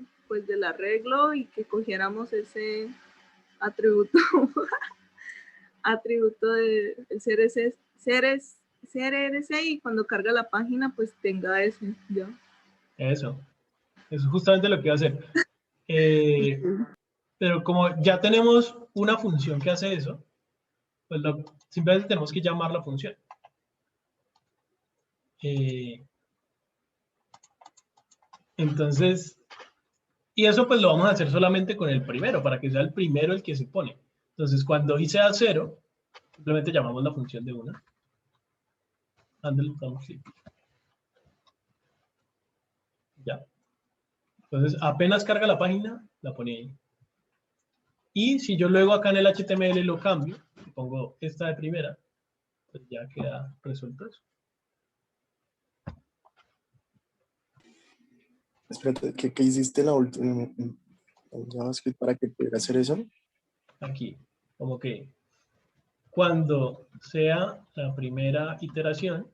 arreglo y que cogiéramos ese atributo de CRC y cuando carga la página pues tenga ese ya. Eso. Eso es justamente lo que iba a hacer. Pero como ya tenemos una función que hace eso, pues simplemente tenemos que llamar la función. Entonces, y eso pues lo vamos a hacer solamente con el primero, para que sea el primero el que se pone. Entonces, cuando i sea 0, simplemente llamamos la función de una. Handle thumb click. Ya. Entonces, apenas carga la página, la pone ahí. Y si yo luego acá en el HTML lo cambio, pongo esta de primera, pues ya queda resuelto eso. Espérate, ¿qué hiciste la última en JavaScript para que pudiera hacer eso? Aquí, como que cuando sea la primera iteración,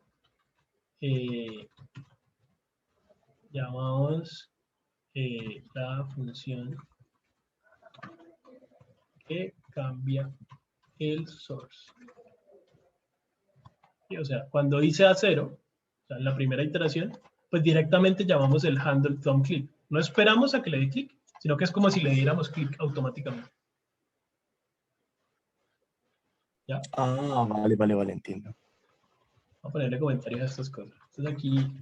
llamamos la función que cambia el source. Sí, o sea, cuando i sea 0, o sea, en la primera iteración, pues directamente llamamos el handle thumb click. No esperamos a que le dé clic, sino que es como si le diéramos clic automáticamente. ¿Ya? Ah, vale, entiendo. Vamos a ponerle comentarios a estas cosas. Entonces aquí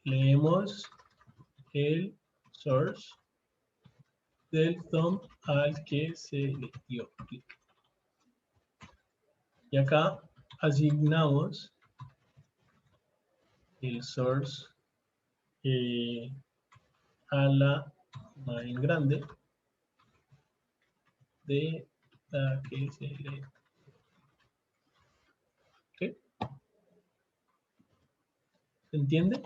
leemos el source del thumb al que se le dio clic. Y acá asignamos el source a la imagen grande de la que se le... ¿Okay? ¿Se entiende?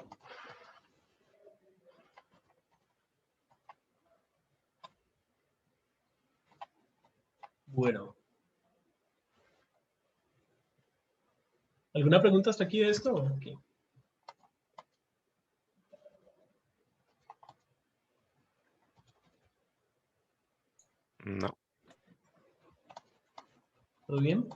Bueno. ¿Alguna pregunta hasta aquí de esto? Okay. No. ¿Todo bien?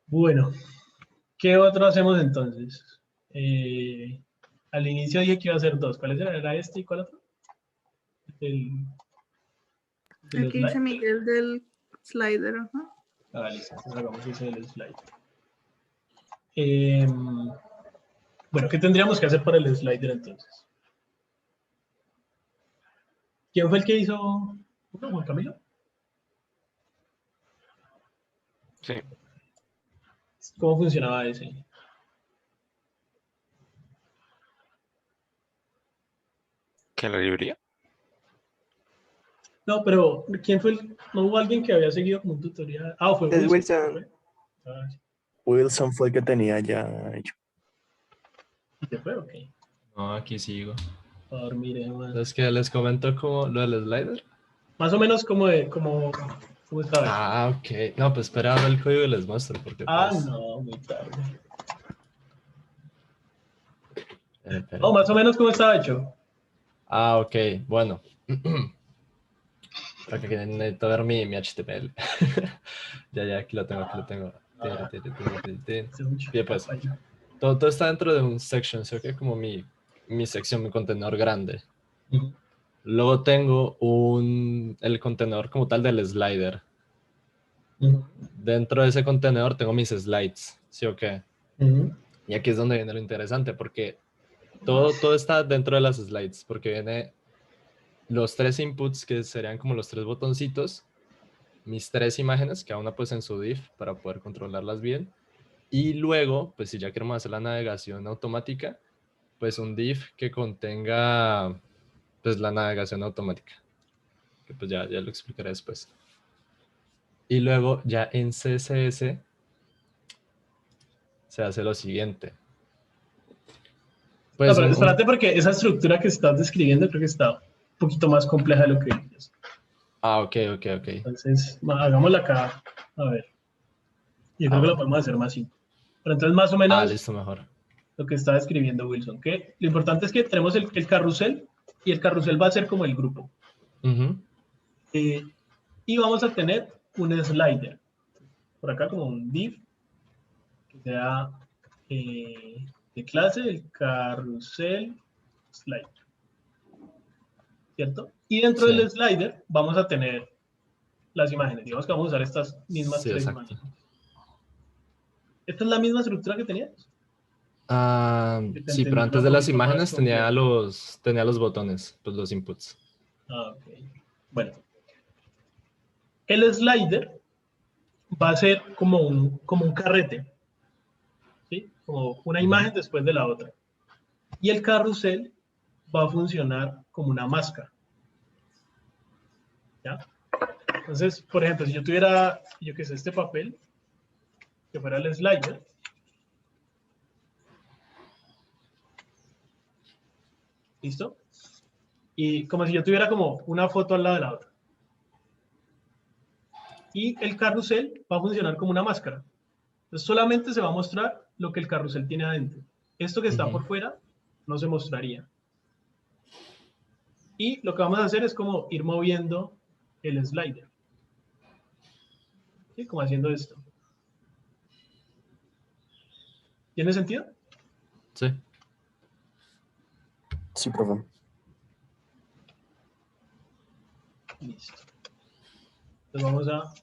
Bueno, ¿qué otro hacemos entonces? Al inicio dije que iba a ser dos. ¿Cuál era este y cuál otro? Aquí dice Miguel del slider. Ah, listo. Entonces hagamos ese del slide. Bueno, ¿qué tendríamos que hacer para el slider entonces? ¿Quién fue el que hizo? ¿Juan Camilo? Sí. ¿Cómo funcionaba ese? ¿Qué la librería? No, pero ¿quién fue ¿no hubo alguien que había seguido como un tutorial? Ah, fue Es Wilson. Wilson. Ah, sí. Wilson fue el que tenía ya hecho. ¿Se fue o qué? No, aquí sigo. A dormir, Es que les comento como lo del slider. Más o menos como estaba. Ah, ok. No, pues espera el código y les muestro. Porque, pues... no, muy tarde. Espera. No, más o menos como estaba hecho. Ah, ok. Bueno. Porque necesito ver mi HTML. ya, aquí lo tengo. Bien, pues. Todo está dentro de un section, ¿sí? Que como mi sección, mi contenedor grande. Luego tengo el contenedor como tal del slider. Dentro de ese contenedor tengo mis slides, ¿sí o qué? Y aquí es donde viene lo interesante, porque todo está dentro de las slides, porque viene los 3 inputs, que serían como los 3 botoncitos, mis 3 imágenes, cada una pues en su div, para poder controlarlas bien. Y luego, pues si ya queremos hacer la navegación automática, pues un div que contenga pues la navegación automática, que pues ya lo explicaré después. Y luego ya en CSS se hace lo siguiente. Pues no, pero espérate porque esa estructura que estás describiendo creo que está un poquito más compleja de lo que dices. Ah, ok. Entonces, hagámosla acá. A ver. Yo creo que la podemos hacer más simple. Pero entonces más o menos listo, mejor. Lo que está describiendo Wilson. Que lo importante es que tenemos el carrusel y el carrusel va a ser como el grupo. Y vamos a tener un slider. Por acá como un div que sea de clase el carrusel slider. ¿Cierto? Y dentro del slider vamos a tener las imágenes. Digamos que vamos a usar estas mismas tres imágenes. ¿Esta es la misma estructura que tenías? Sí, pero antes de las imágenes tenía los botones, pues los inputs. Ok. Bueno. El slider va a ser como un carrete. ¿Sí? Como una imagen después de la otra. Y el carrusel va a funcionar como una máscara. ¿Ya? Entonces, por ejemplo, si yo tuviera, yo qué sé, este papel, que fuera el slider, ¿listo? Y como si yo tuviera como una foto al lado de la otra. Y el carrusel va a funcionar como una máscara. Entonces solamente se va a mostrar lo que el carrusel tiene adentro. Esto que está por fuera no se mostraría. Y lo que vamos a hacer es como ir moviendo el slider. ¿Sí? Como haciendo esto. ¿Tiene sentido? Sí. Sí, profe. Listo. Entonces vamos a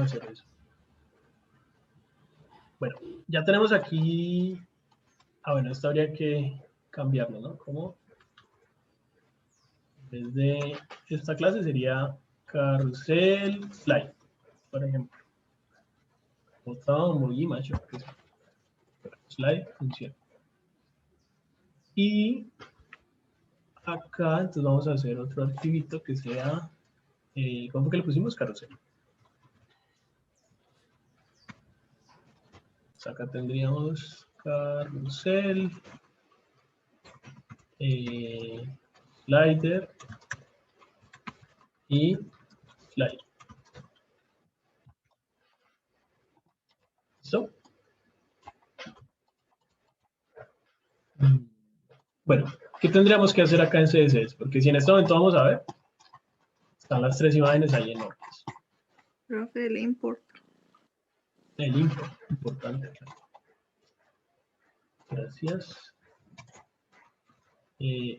hacer eso. Bueno, ya tenemos aquí... bueno, esto habría que cambiarlo, ¿no? Como en vez de esta clase sería carrusel slide, por ejemplo. Botón, muy image, slide funciona. Y acá, entonces vamos a hacer otro archivito que sea, ¿cómo fue que le pusimos? Carrusel. Entonces acá tendríamos carrusel, slider y slide. ¿Listo? Bueno, ¿qué tendríamos que hacer acá en CSS? Porque si en este momento vamos a ver, están las tres imágenes ahí enormes. Profe, el import. El import, importante. Gracias.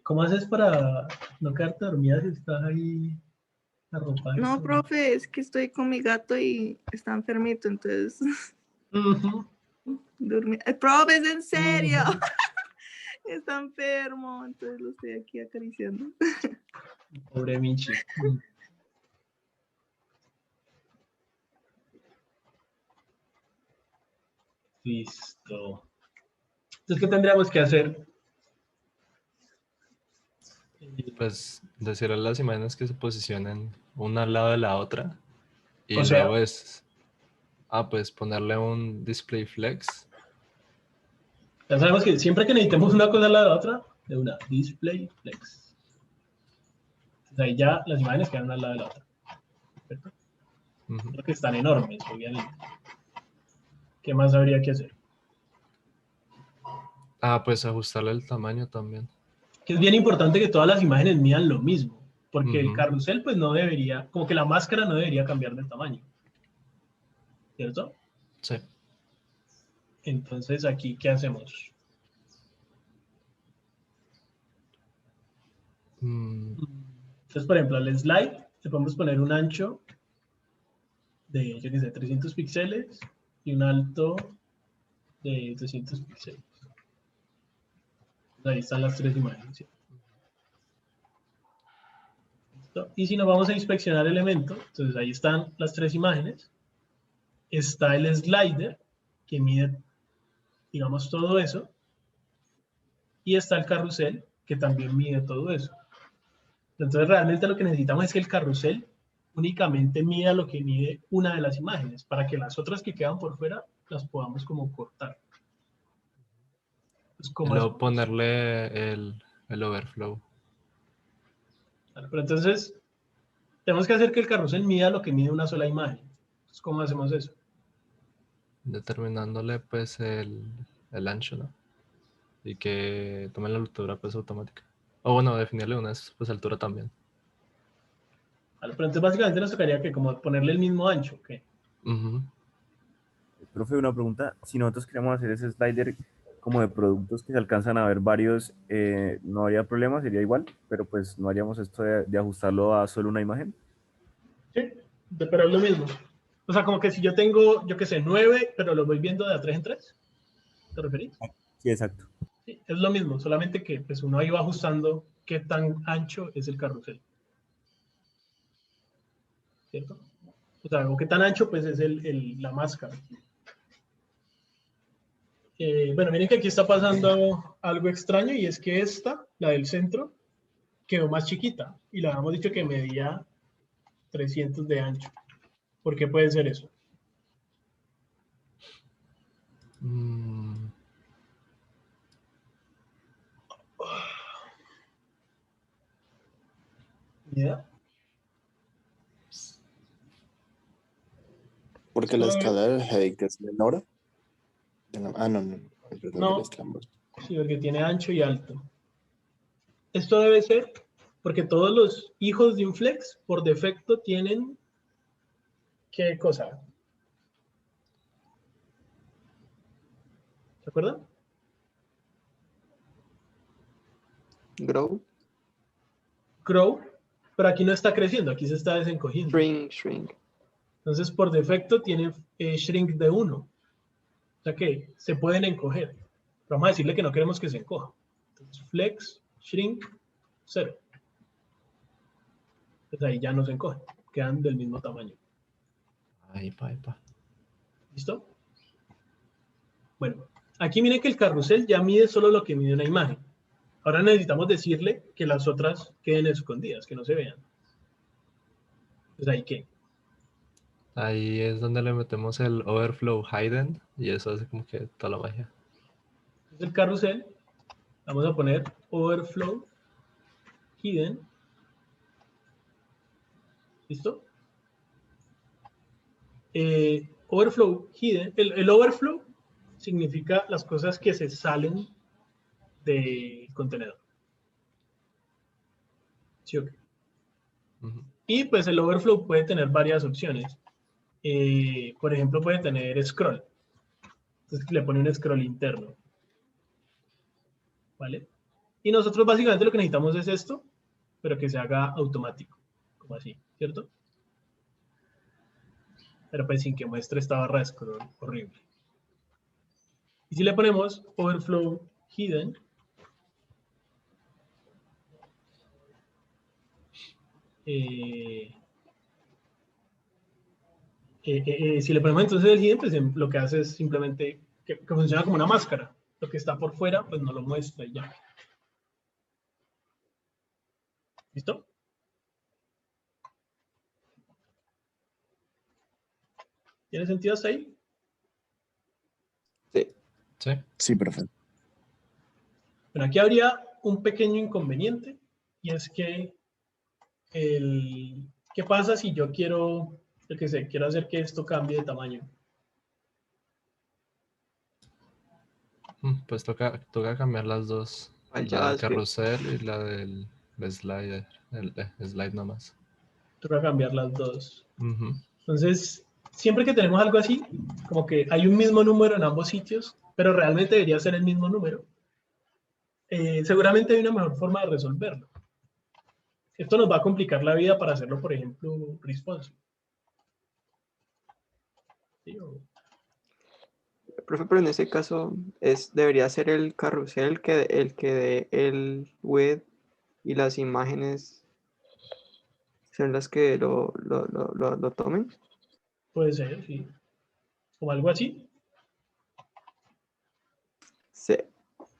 ¿Cómo haces para no quedarte dormida si estás ahí arropada? No, profe, es que estoy con mi gato y está enfermito, entonces... Profe, es en serio. Está enfermo, entonces lo estoy aquí acariciando. Pobre Michi. Listo. Entonces, ¿qué tendríamos que hacer? Pues decirle a las imágenes que se posicionen una al lado de la otra. Y O sea, luego es... pues ponerle un display flex. Ya sabemos que siempre que necesitemos una cosa al lado de la otra, de una display flex. Entonces ahí ya las imágenes quedan al lado de la otra. ¿Cierto? Porque están enormes, obviamente. ¿Qué más habría que hacer? Pues ajustarle el tamaño también. Que es bien importante que todas las imágenes midan lo mismo, porque el carrusel pues no debería, como que la máscara no debería cambiar de tamaño. ¿Cierto? Sí. Entonces aquí, ¿qué hacemos? Entonces, por ejemplo, al slide le podemos poner un ancho de, yo qué sé, 300 píxeles y un alto de 200 píxeles. Ahí están las tres imágenes. ¿Sí? ¿Listo? Y si nos vamos a inspeccionar elementos, entonces ahí están las tres imágenes. Está el slider, que mide, digamos, todo eso. Y está el carrusel, que también mide todo eso. Entonces, realmente lo que necesitamos es que el carrusel únicamente mida lo que mide una de las imágenes, para que las otras que quedan por fuera las podamos como cortar. Pues, y luego ponerle el overflow. Vale, pero entonces, tenemos que hacer que el carrusel mida lo que mide una sola imagen. Entonces, ¿cómo hacemos eso? Determinándole pues el ancho, ¿no? Y que tome la altura pues automática. O bueno, definirle una pues altura también. Vale, pero entonces básicamente nos tocaría que como ponerle el mismo ancho, ¿ok? Profe, una pregunta. Si nosotros queremos hacer ese slider como de productos que se alcanzan a ver varios, no habría problema, sería igual, pero pues no haríamos esto de ajustarlo a solo una imagen. Sí, pero es lo mismo. O sea, como que si yo tengo, yo qué sé, 9, pero lo voy viendo de a 3 en 3, ¿te referís? Sí, exacto. Sí, es lo mismo, solamente que pues uno ahí va ajustando qué tan ancho es el carrusel. ¿Cierto? O sea, o qué tan ancho pues es la máscara. Bueno, miren que aquí está pasando algo extraño y es que esta, la del centro, quedó más chiquita y le habíamos dicho que medía 300 de ancho. ¿Por qué puede ser eso? ¿Ya? Porque la escala del height es menor. No, perdón, No, del estrambos. sí, porque tiene ancho y alto. Esto debe ser porque todos los hijos de un flex por defecto tienen, ¿qué cosa? ¿Se acuerdan? Grow. Grow, pero aquí no está creciendo, aquí se está desencogiendo. Shrink. Entonces, por defecto tienen shrink de 1. O sea que se pueden encoger. Pero vamos a decirle que no queremos que se encoja. Entonces, flex, shrink, 0. Entonces ahí ya no se encogen, quedan del mismo tamaño. Ay, pa. ¿Listo? Bueno, aquí miren que el carrusel ya mide solo lo que mide una imagen. Ahora necesitamos decirle que las otras queden escondidas, que no se vean. Pues ahí qué. Ahí es donde le metemos el overflow hidden y eso hace como que toda la magia. Entonces el carrusel, vamos a poner overflow hidden. ¿Listo? Overflow hidden. El overflow significa las cosas que se salen del contenedor. ¿Sí o qué? Y pues el overflow puede tener varias opciones. Por ejemplo, puede tener scroll. Entonces le pone un scroll interno. ¿Vale? Y nosotros básicamente lo que necesitamos es esto, pero que se haga automático. Como así, ¿cierto? Pero pues sin que muestre esta barra de scroll horrible. Y si le ponemos overflow hidden, si le ponemos entonces el hidden, pues lo que hace es simplemente que funciona como una máscara. Lo que está por fuera, pues no lo muestra y ya. ¿Listo? ¿Tiene sentido hasta ahí? Sí. Sí, perfecto. Bueno, aquí habría un pequeño inconveniente y es que ¿qué pasa si yo quiero, yo qué sé, quiero hacer que esto cambie de tamaño? Pues toca cambiar las dos. La del carrusel y la del slider. El slide nomás. Toca cambiar las dos. Entonces, siempre que tenemos algo así, como que hay un mismo número en ambos sitios, pero realmente debería ser el mismo número. Seguramente hay una mejor forma de resolverlo. Esto nos va a complicar la vida para hacerlo, por ejemplo, responsive. ¿Sí? Profe, pero en ese caso debería ser el carrusel el que dé el width y las imágenes son las que lo tomen. Puede ser, sí. O algo así. Sí.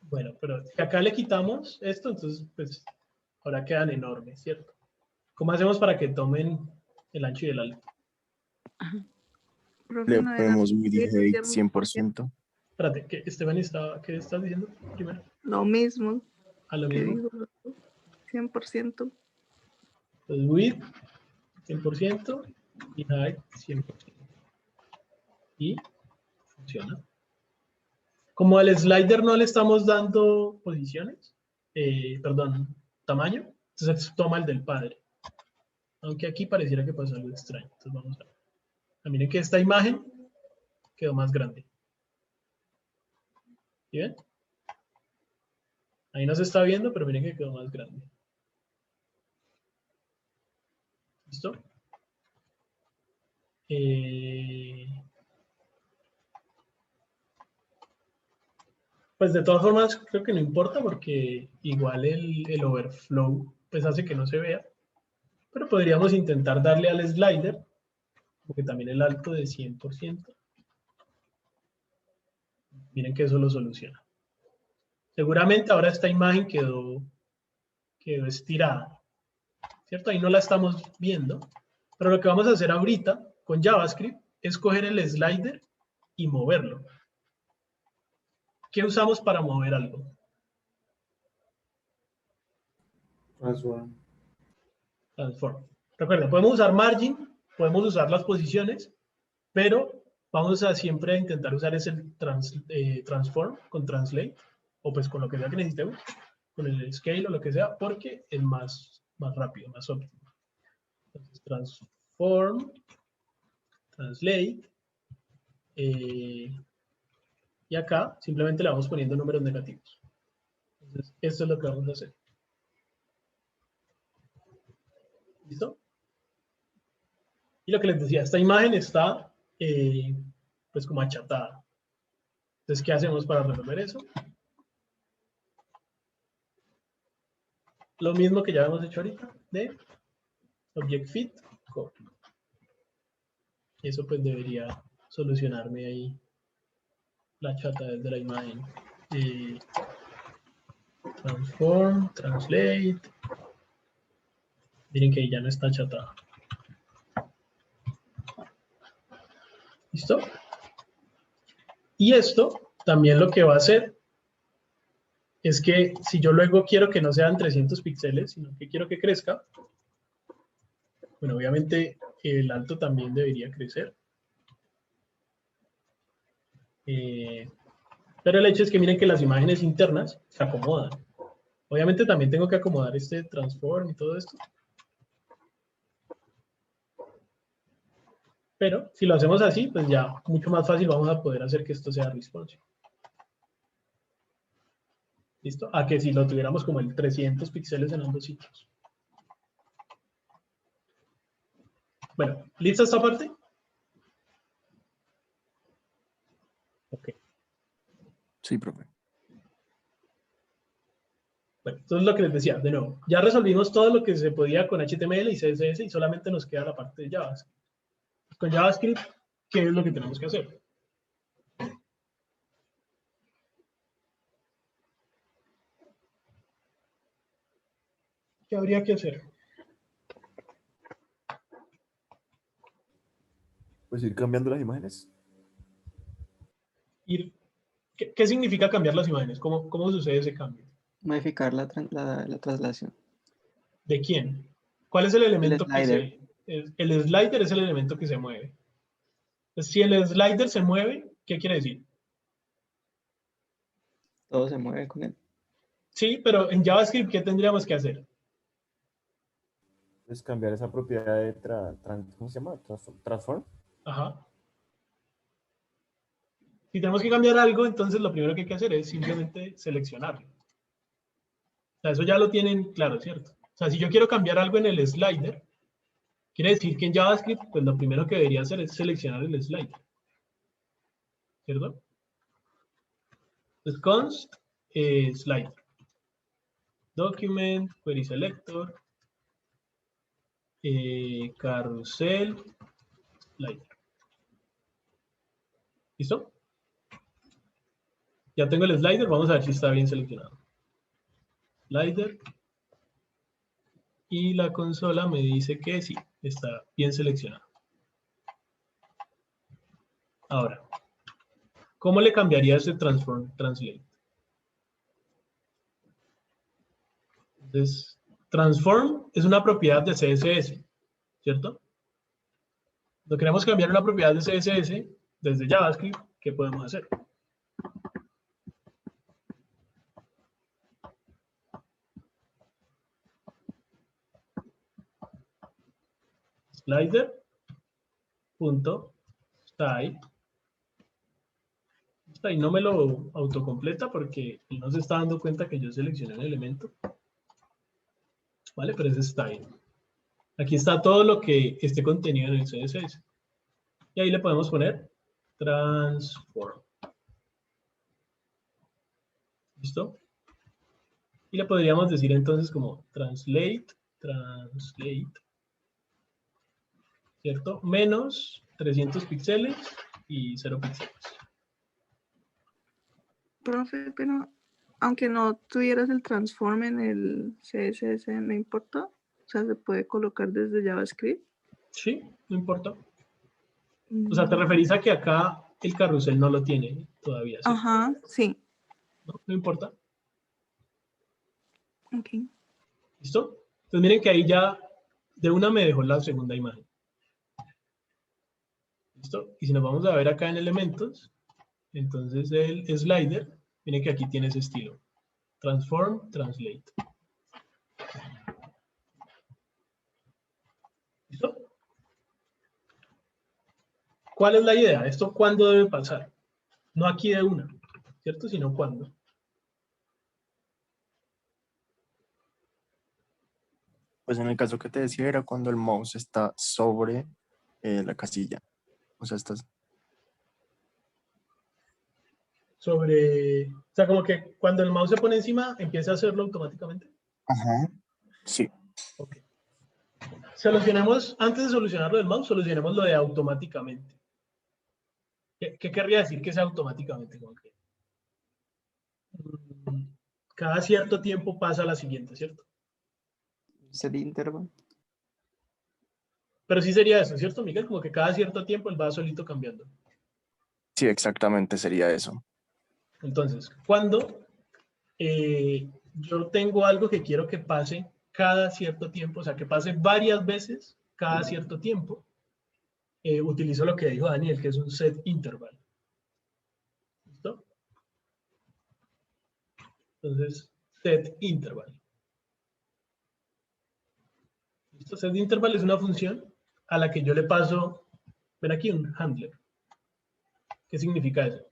Bueno, pero si acá le quitamos esto, entonces pues ahora quedan enormes, ¿cierto? ¿Cómo hacemos para que tomen el ancho y el alto? Le ponemos width y height 100%. Espérate, Esteban ¿qué estás diciendo primero? Lo mismo. ¿A lo mismo? 100%. Pues width 100% y height 100%. Y funciona. Como al slider no le estamos dando posiciones, tamaño, entonces toma el del padre. Aunque aquí pareciera que pasó algo extraño. Entonces vamos a ver. Miren que esta imagen quedó más grande. ¿Sí ven? Ahí no se está viendo, pero miren que quedó más grande. ¿Listo? Pues de todas formas creo que no importa porque igual el overflow pues hace que no se vea. Pero podríamos intentar darle al slider, porque también el alto de 100%. Miren que eso lo soluciona. Seguramente ahora esta imagen quedó estirada, ¿cierto? Ahí no la estamos viendo, pero lo que vamos a hacer ahorita con JavaScript es coger el slider y moverlo. ¿Qué usamos para mover algo? Transform. Recuerda, podemos usar margin, podemos usar las posiciones, pero vamos a siempre intentar usar ese transform con translate, o pues con lo que sea que necesitemos, con el scale o lo que sea, porque es más rápido, más óptimo. Entonces, transform, translate, y acá simplemente le vamos poniendo números negativos. Entonces, esto es lo que vamos a hacer. ¿Listo? Y lo que les decía, esta imagen está pues como achatada. Entonces, ¿qué hacemos para resolver eso? Lo mismo que ya hemos hecho ahorita de object fit copy. Y eso pues debería solucionarme ahí la chata desde la imagen. Transform, translate. Miren que ahí ya no está chatada. ¿Listo? Y esto también lo que va a hacer es que si yo luego quiero que no sean 300 píxeles, sino que quiero que crezca, bueno, obviamente el alto también debería crecer. Pero el hecho es que miren que las imágenes internas se acomodan. Obviamente también tengo que acomodar este transform y todo esto. Pero si lo hacemos así, pues ya mucho más fácil vamos a poder hacer que esto sea responsive. ¿Listo? A que si lo tuviéramos como el 300 píxeles en ambos sitios. Bueno, ¿lista esta parte? Ok. Sí, profe. Bueno, entonces lo que les decía, de nuevo, ya resolvimos todo lo que se podía con HTML y CSS y solamente nos queda la parte de JavaScript. Con JavaScript, ¿qué es lo que tenemos que hacer? ¿Qué habría que hacer? Pues ir cambiando las imágenes. ¿Qué significa cambiar las imágenes? ¿Cómo sucede ese cambio? Modificar la traslación. ¿De quién? ¿Cuál es el elemento El slider. El slider es el elemento que se mueve. Entonces, si el slider se mueve, ¿qué quiere decir? Todo se mueve con él. Sí, pero en JavaScript, ¿qué tendríamos que hacer? Es cambiar esa propiedad de ¿cómo se llama? Transform. Ajá. Si tenemos que cambiar algo, entonces lo primero que hay que hacer es simplemente seleccionarlo. O sea, eso ya lo tienen claro, ¿cierto? O sea, si yo quiero cambiar algo en el slider, quiere decir que en JavaScript, pues lo primero que debería hacer es seleccionar el slider. ¿Cierto? Entonces, const slider. Document, query selector, carrusel, slider. ¿Listo? Ya tengo el slider, vamos a ver si está bien seleccionado. Slider. Y la consola me dice que sí, está bien seleccionado. Ahora, ¿cómo le cambiaría ese transform translate? Entonces, transform es una propiedad de CSS, ¿cierto? Cuando queremos cambiar una propiedad de CSS desde JavaScript, ¿qué podemos hacer? slider.style. Ahí no me lo autocompleta porque él no se está dando cuenta que yo seleccioné un elemento. ¿Vale? Pero es style. Aquí está todo lo que esté contenido en el CSS. Y ahí le podemos poner transform. ¿Listo? Y le podríamos decir entonces como translate, ¿cierto? Menos 300 píxeles y 0 píxeles. Profe, pero aunque no tuvieras el transform en el CSS, ¿no importa? O sea, ¿se puede colocar desde JavaScript? Sí, no importa. O sea, te referís a que acá el carrusel no lo tiene todavía, ¿sí? Ajá, sí. No importa. Ok. ¿Listo? Entonces miren que ahí ya de una me dejó la segunda imagen. ¿Listo? Y si nos vamos a ver acá en elementos, entonces el slider, miren que aquí tiene ese estilo. Transform, translate. ¿Listo? ¿Cuál es la idea? ¿Esto cuándo debe pasar? No aquí de una, ¿cierto? Sino cuándo. Pues en el caso que te decía era cuando el mouse está sobre la casilla. O sea, estás... Sobre... O sea, como que cuando el mouse se pone encima, empieza a hacerlo automáticamente. Ajá, sí. Ok. Solucionemos, antes de solucionar lo del mouse, solucionemos lo de automáticamente. ¿Qué querría decir que sea automáticamente? Como que, cada cierto tiempo pasa a la siguiente, ¿cierto? Set interval. Pero sí sería eso, ¿cierto, Miguel? Como que cada cierto tiempo él va solito cambiando. Sí, exactamente sería eso. Entonces, cuando yo tengo algo que quiero que pase cada cierto tiempo, o sea, que pase varias veces cada cierto tiempo, utilizo lo que dijo Daniel, que es un set interval. ¿Listo? Entonces, set interval. ¿Listo? Set interval es una función a la que yo le paso, ven aquí, un handler. ¿Qué significa eso?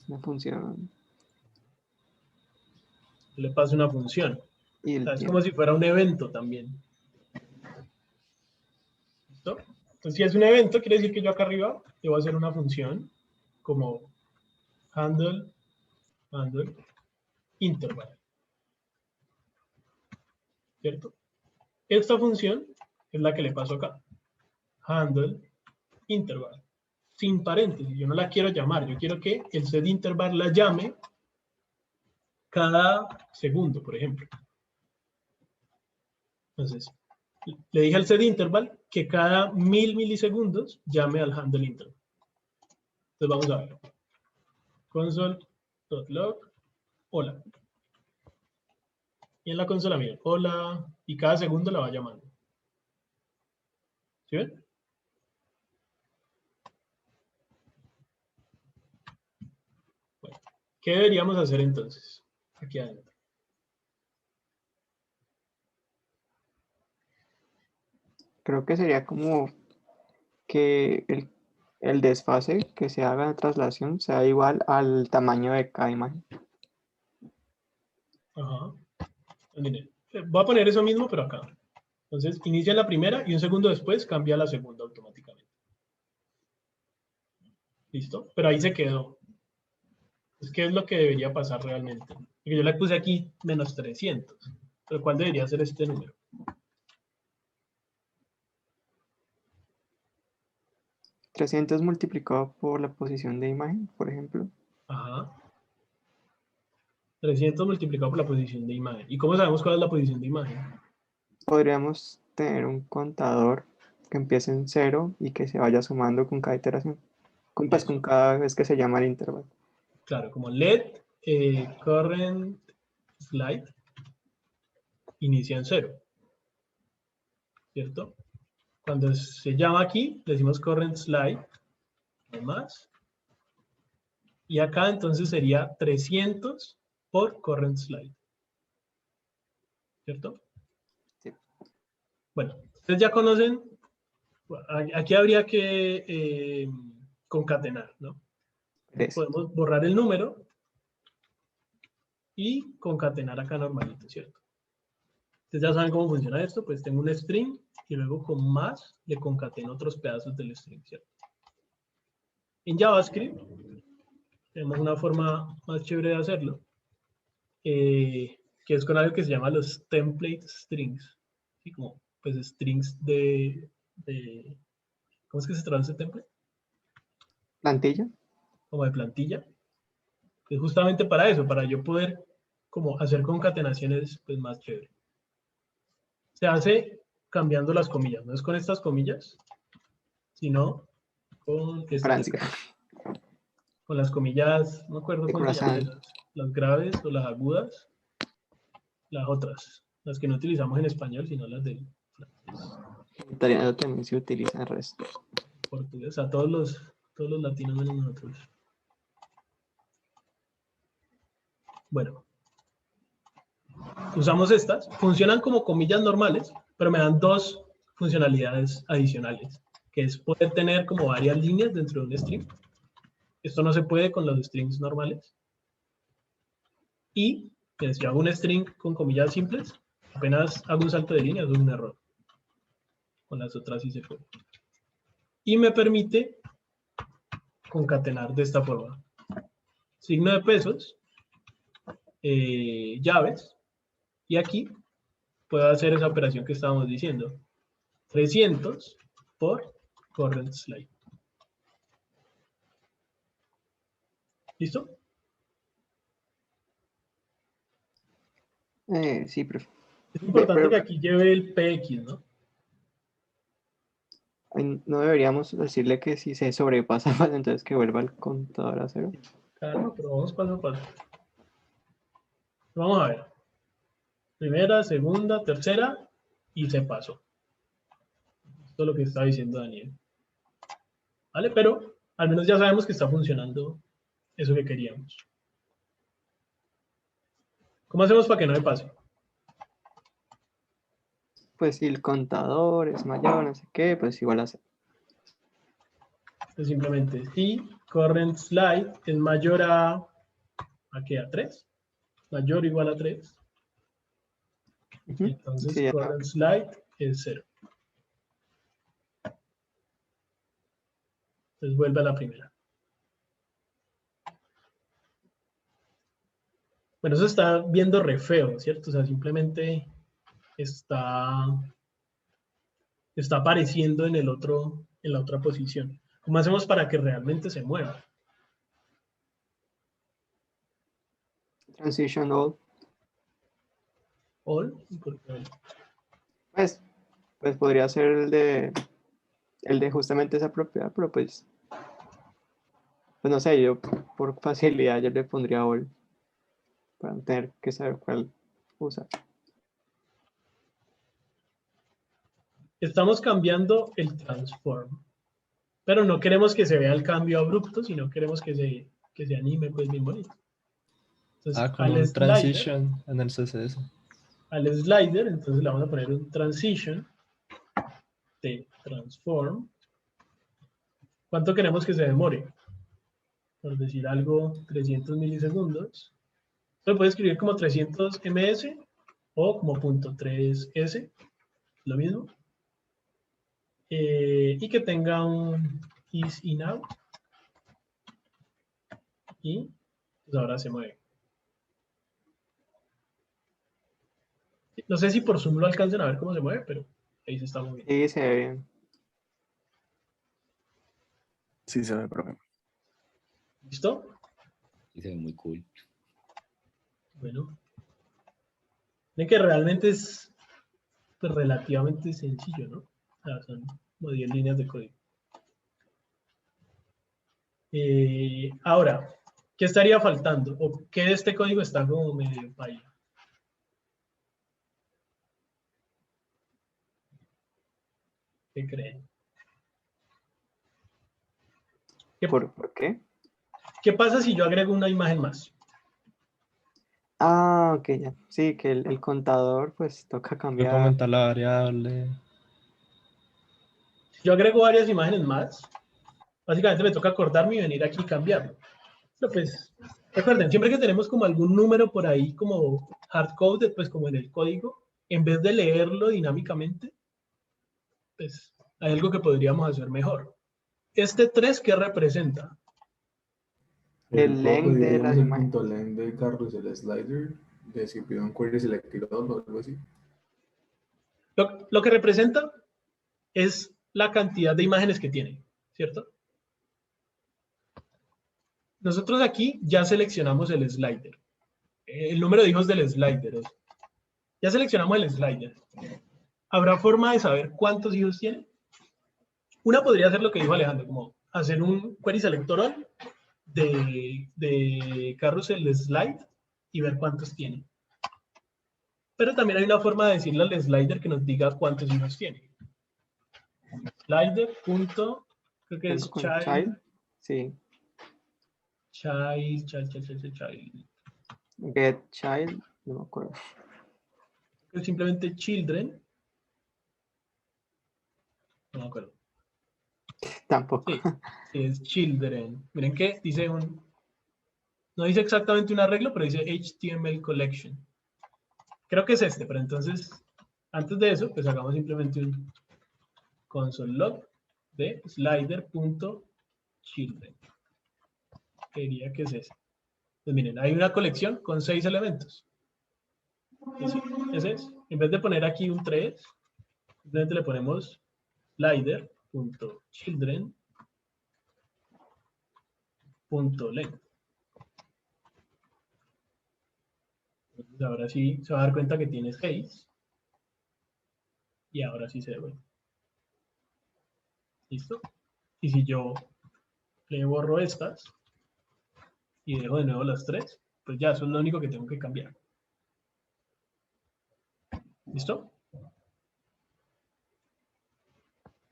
Una función. Yo le paso una función. Y O sea, es como si fuera un evento también. ¿Listo? Entonces, si es un evento, quiere decir que yo acá arriba le voy a hacer una función como handle interval. ¿Cierto? Esta función es la que le paso acá. Handle interval. Sin paréntesis. Yo no la quiero llamar. Yo quiero que el set interval la llame cada segundo, por ejemplo. Entonces, le dije al set interval que cada 1000 milisegundos llame al handle interval. Entonces vamos a ver. Console.log, hola. Y en la consola, miren, hola, y cada segundo la va llamando. ¿Sí ven? Bueno, ¿qué deberíamos hacer entonces? Aquí adentro. Creo que sería como que el desfase que se haga de traslación sea igual al tamaño de cada imagen. Ajá. Miren, voy a poner eso mismo, pero acá. Entonces, inicia la primera y un segundo después cambia a la segunda automáticamente. ¿Listo? Pero ahí se quedó. Entonces, ¿qué es lo que debería pasar realmente? Porque yo le puse aquí menos 300. Pero ¿cuál debería ser este número? ¿300 multiplicado por la posición de imagen, por ejemplo? Ajá. 300 multiplicado por la posición de imagen. ¿Y cómo sabemos cuál es la posición de imagen? Podríamos tener un contador que empiece en 0 y que se vaya sumando con cada iteración. Pues con cada vez que se llama el intervalo. Claro, como let current slide inicia en 0. ¿Cierto? Cuando se llama aquí, decimos current slide, no más. Y acá entonces sería 300 por current slide. ¿cierto? Sí. Bueno, ustedes ya conocen, aquí habría que concatenar, ¿no? Podemos borrar el número y concatenar acá normalito, ¿cierto? Ustedes ya saben cómo funciona esto, pues tengo un string y luego con más le concateno otros pedazos del string, ¿cierto? En JavaScript tenemos una forma más chévere de hacerlo, que es con algo que se llama los template strings, ¿sí? Como pues strings ¿cómo es que se traduce template? ¿Plantilla? Como de plantilla. Es justamente para eso, para yo poder como hacer concatenaciones pues más chévere. Se hace cambiando las comillas, no es con estas comillas, sino con con las comillas, no me acuerdo cómo se llaman, las graves o las agudas, las otras, las que no utilizamos en español, sino las del En italiano también se utiliza el resto. portugués, o sea, todos los latinos menos nosotros. Bueno, usamos estas, funcionan como comillas normales, pero me dan dos funcionalidades adicionales, que es poder tener como varias líneas dentro de un string. Esto no se puede con los strings normales. Y si yo hago un string con comillas simples, apenas hago un salto de línea, es un error. Con las otras sí se puede. Y me permite concatenar de esta forma. Signo de pesos, llaves, y aquí puedo hacer esa operación que estábamos diciendo. 300 por current slide. ¿Listo? Sí, profe. Es importante que aquí lleve el PX, ¿no? No deberíamos decirle que si se sobrepasa, entonces que vuelva el contador a cero. Claro, pero vamos paso a paso. Vamos a ver. Primera, segunda, tercera y se pasó. Esto es lo que está diciendo Daniel. ¿Vale? Pero al menos ya sabemos que está funcionando eso que queríamos. ¿Cómo hacemos para que no me pase? Pues si el contador es mayor, no sé qué, pues igual hace. Pues simplemente si current slide es mayor ¿a qué? ¿A 3? Mayor o igual a 3. Entonces Sí, current slide es 0. Entonces vuelve a la primera. Bueno, eso está viendo re feo, ¿cierto? O sea, simplemente está apareciendo en la otra posición. ¿Cómo hacemos para que realmente se mueva? Transition all. All. ¿Por qué all? Pues podría ser el de justamente esa propiedad, pero pues no sé, yo por facilidad yo le pondría all para no tener que saber cuál usar. Estamos cambiando el transform, pero no queremos que se vea el cambio abrupto, sino queremos que se anime pues bien bonito. Entonces, con un transition en el CSS. Al slider, entonces le vamos a poner un transition de transform. ¿Cuánto queremos que se demore? Por decir algo, 300 milisegundos. Se puede escribir como 300 ms o como .3s, lo mismo. Y que tenga un is in out. Y pues ahora se mueve. No sé si por Zoom lo alcancen a ver cómo se mueve, pero ahí se está moviendo. Sí, se ve bien. Sí, se ve, profe. ¿Listo? Sí, se ve muy cool. Bueno. Ven que realmente es pues, relativamente sencillo, ¿no? O sea, son como 10 líneas de código. Ahora, ¿qué estaría faltando? ¿O qué de este código está como medio paila? ¿Qué creen? ¿Por qué? ¿Qué pasa si yo agrego una imagen más? Ah, ok, ya. Sí, que el contador, pues toca Toca cambiar. aumentar la variable. Si yo agrego varias imágenes más, básicamente me toca acordarme y venir aquí y cambiarlo. Pero pues, recuerden, siempre que tenemos como algún número por ahí como hardcoded, pues como en el código, en vez de leerlo dinámicamente, pues hay algo que podríamos hacer mejor. Este 3, ¿qué representa? El ¿Puedo length pedir, de digamos, las el imágenes. punto length de carrusel slider? De si pido un query selected all o algo así. Lo que representa es la cantidad de imágenes que tiene, ¿cierto? Nosotros aquí ya seleccionamos el slider. El número de hijos del slider. Ya seleccionamos el slider. ¿Habrá forma de saber cuántos hijos tiene? Una podría ser lo que dijo Alejandro, como hacer un query selector all de carrusel slide y ver cuántos tiene. Pero también hay una forma de decirle al slider que nos diga cuántos hijos tiene. Slider. Creo que es Con child. child. Sí. Child. Get child. No me acuerdo. Es simplemente children. No me acuerdo. Tampoco. Sí, es children. Miren que dice no dice exactamente un arreglo, pero dice HTML collection. Creo que es este, pero entonces, antes de eso, pues hagamos simplemente un console log de slider.children. Diría que es ese. Pues miren, hay una colección con 6 elementos. Entonces, ese es. En vez de poner aquí un 3, simplemente le ponemos slider.children.length. Entonces ahora sí se va a dar cuenta que tiene 6. Y ahora sí se devuelve. ¿Listo? Y si yo le borro estas y dejo de nuevo las 3, pues ya eso es lo único que tengo que cambiar. ¿Listo?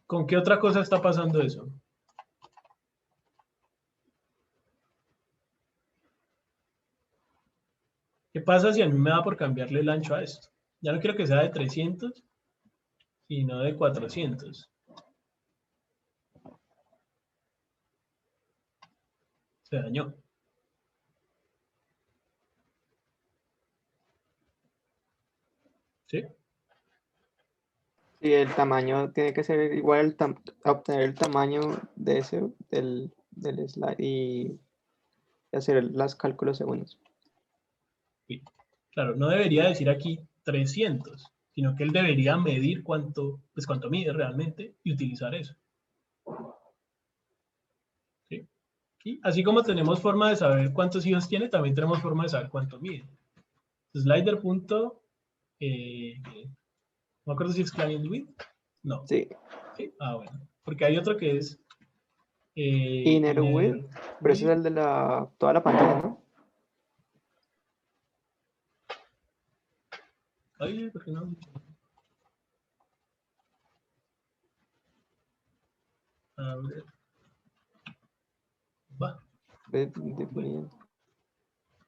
¿Con qué otra cosa está pasando eso? ¿Qué pasa si a mí me da por cambiarle el ancho a esto? Ya no quiero que sea de 300, sino de 400. Se dañó. ¿Sí? Sí, el tamaño tiene que ser igual a obtener el tamaño de ese, del slide y hacer los cálculos según eso. Sí. Claro, no debería decir aquí 300, sino que él debería medir cuánto mide realmente y utilizar eso. ¿Sí? Y así como tenemos forma de saber cuántos hijos tiene, también tenemos forma de saber cuánto mide. Slider. No me acuerdo si es client width. No. Sí. ¿Sí? Ah, bueno. Porque hay otro que es Inner width, pero ese es el de toda la pantalla, ¿no? Ay, ¿por qué no? A ver. Va. Definiendo.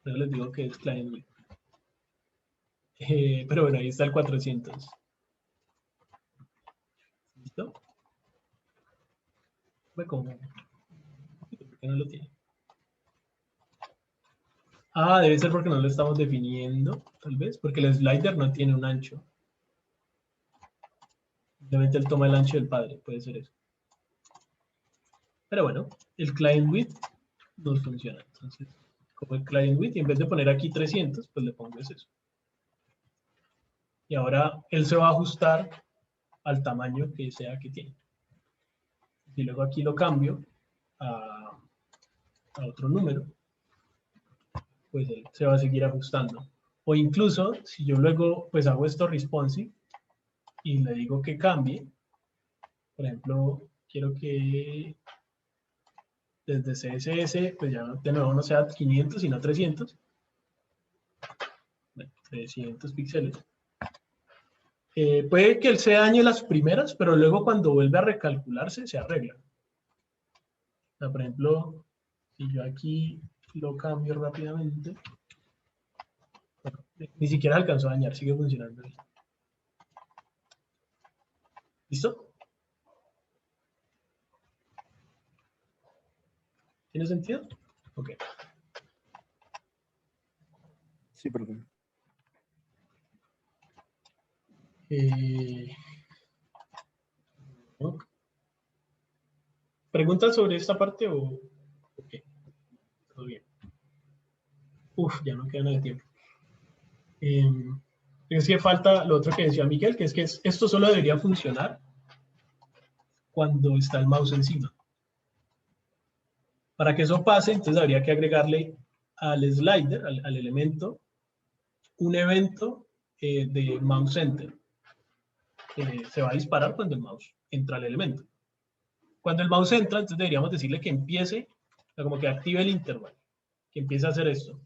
Yo les digo que es client width. Pero bueno, ahí está el 400. ¿Listo? ¿Por qué no lo tiene? Ah, debe ser porque no lo estamos definiendo, tal vez, porque el slider no tiene un ancho. Simplemente él toma el ancho del padre, puede ser eso. Pero bueno, el client width no funciona. Entonces, como el client width, y en vez de poner aquí 300, pues le pongo eso. Y ahora él se va a ajustar al tamaño que sea que tiene. Y luego aquí lo cambio a otro número, pues él se va a seguir ajustando. O incluso, si yo luego pues hago esto responsive y le digo que cambie, por ejemplo, quiero que desde CSS, pues ya de nuevo no sea 500, sino 300. Bueno, 300 píxeles. Puede que él se dañe las primeras, pero luego cuando vuelve a recalcularse, se arregla. O sea, por ejemplo, si yo aquí lo cambio rápidamente, Ni siquiera alcanzó a dañar, sigue funcionando bien. ¿Listo? ¿Tiene sentido? Ok. Sí, perdón. ¿No? ¿Preguntas sobre esta parte o...? Ok, todo bien. Uf, ya no queda nada de tiempo. Es que falta lo otro que decía Miguel, que es que esto solo debería funcionar cuando está el mouse encima. Para que eso pase, entonces habría que agregarle al slider, al elemento, un evento de mouse enter. Que se va a disparar cuando el mouse entra al elemento. Cuando el mouse entra, entonces deberíamos decirle que empiece, o sea, como que active el intervalo, que empiece a hacer esto.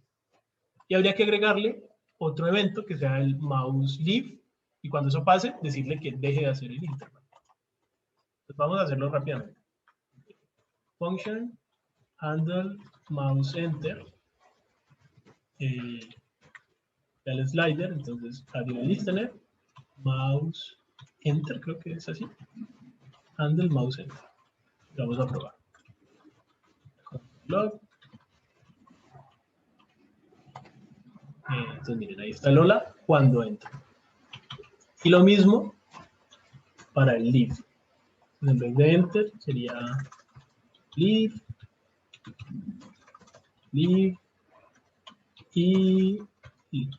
Y habría que agregarle otro evento que sea el mouse leave, y cuando eso pase, decirle que deje de hacer el intervalo. Entonces vamos a hacerlo rápidamente. Function handle mouse enter. El slider, entonces radio listener, mouse enter, creo que es así. Handle mouse enter. Vamos a probar. Log. Entonces miren, ahí está Lola cuando entra. Y lo mismo para el leave. En vez de enter sería leave, leave y leave.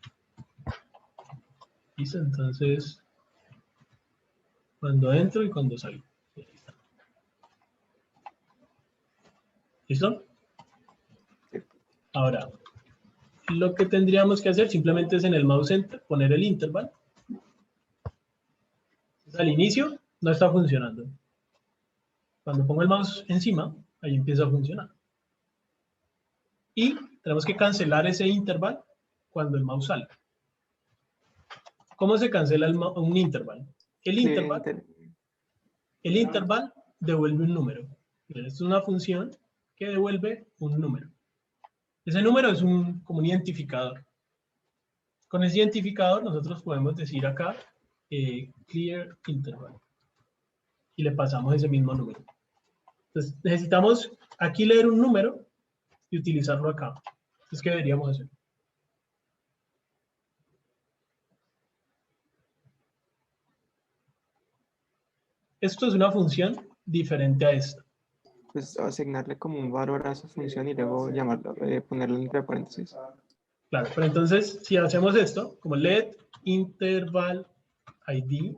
¿Listo? Entonces, cuando entro y cuando salgo. ¿Listo? Ahora, lo que tendríamos que hacer simplemente es en el mouse enter poner el interval. Al inicio no está funcionando. Cuando pongo el mouse encima, ahí empieza a funcionar. Y tenemos que cancelar ese interval cuando el mouse sale. ¿Cómo se cancela un interval? El interval devuelve un número. Miren, esto es una función que devuelve un número. Ese número es como un identificador. Con ese identificador nosotros podemos decir acá clear interval. Y le pasamos ese mismo número. Entonces necesitamos aquí leer un número y utilizarlo acá. Entonces, ¿qué deberíamos hacer? Esto es una función diferente a esta. Pues asignarle como un valor a esa función y luego llamarlo, ponerlo entre paréntesis. Claro, pero entonces, si hacemos esto, como let interval id,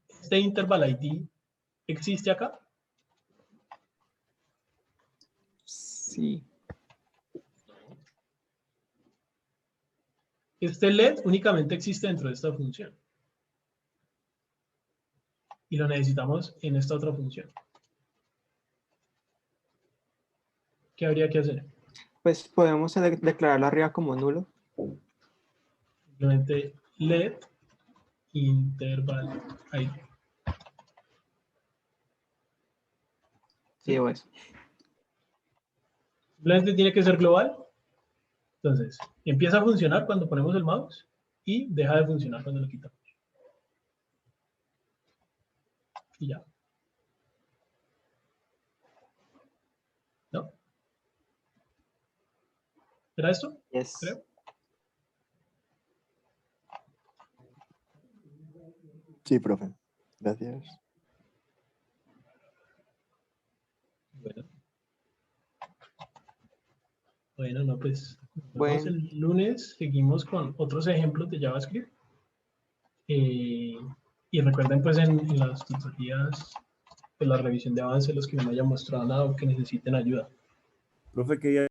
este interval id existe acá. Sí. Este let únicamente existe dentro de esta función. Y lo necesitamos en esta otra función. ¿Qué habría que hacer? Pues podemos declararlo arriba como nulo. Simplemente let interval id. Sí, o eso. Simplemente tiene que ser global. Entonces, empieza a funcionar cuando ponemos el mouse y deja de funcionar cuando lo quitamos. Y ya. ¿No? ¿Era esto? Yes. Creo. Sí, profe. Gracias. Bueno, no, pues Bueno. el lunes seguimos con otros ejemplos de JavaScript. Y recuerden pues en las tutorías de la revisión de avance los que no me hayan mostrado nada o que necesiten ayuda. Profe, que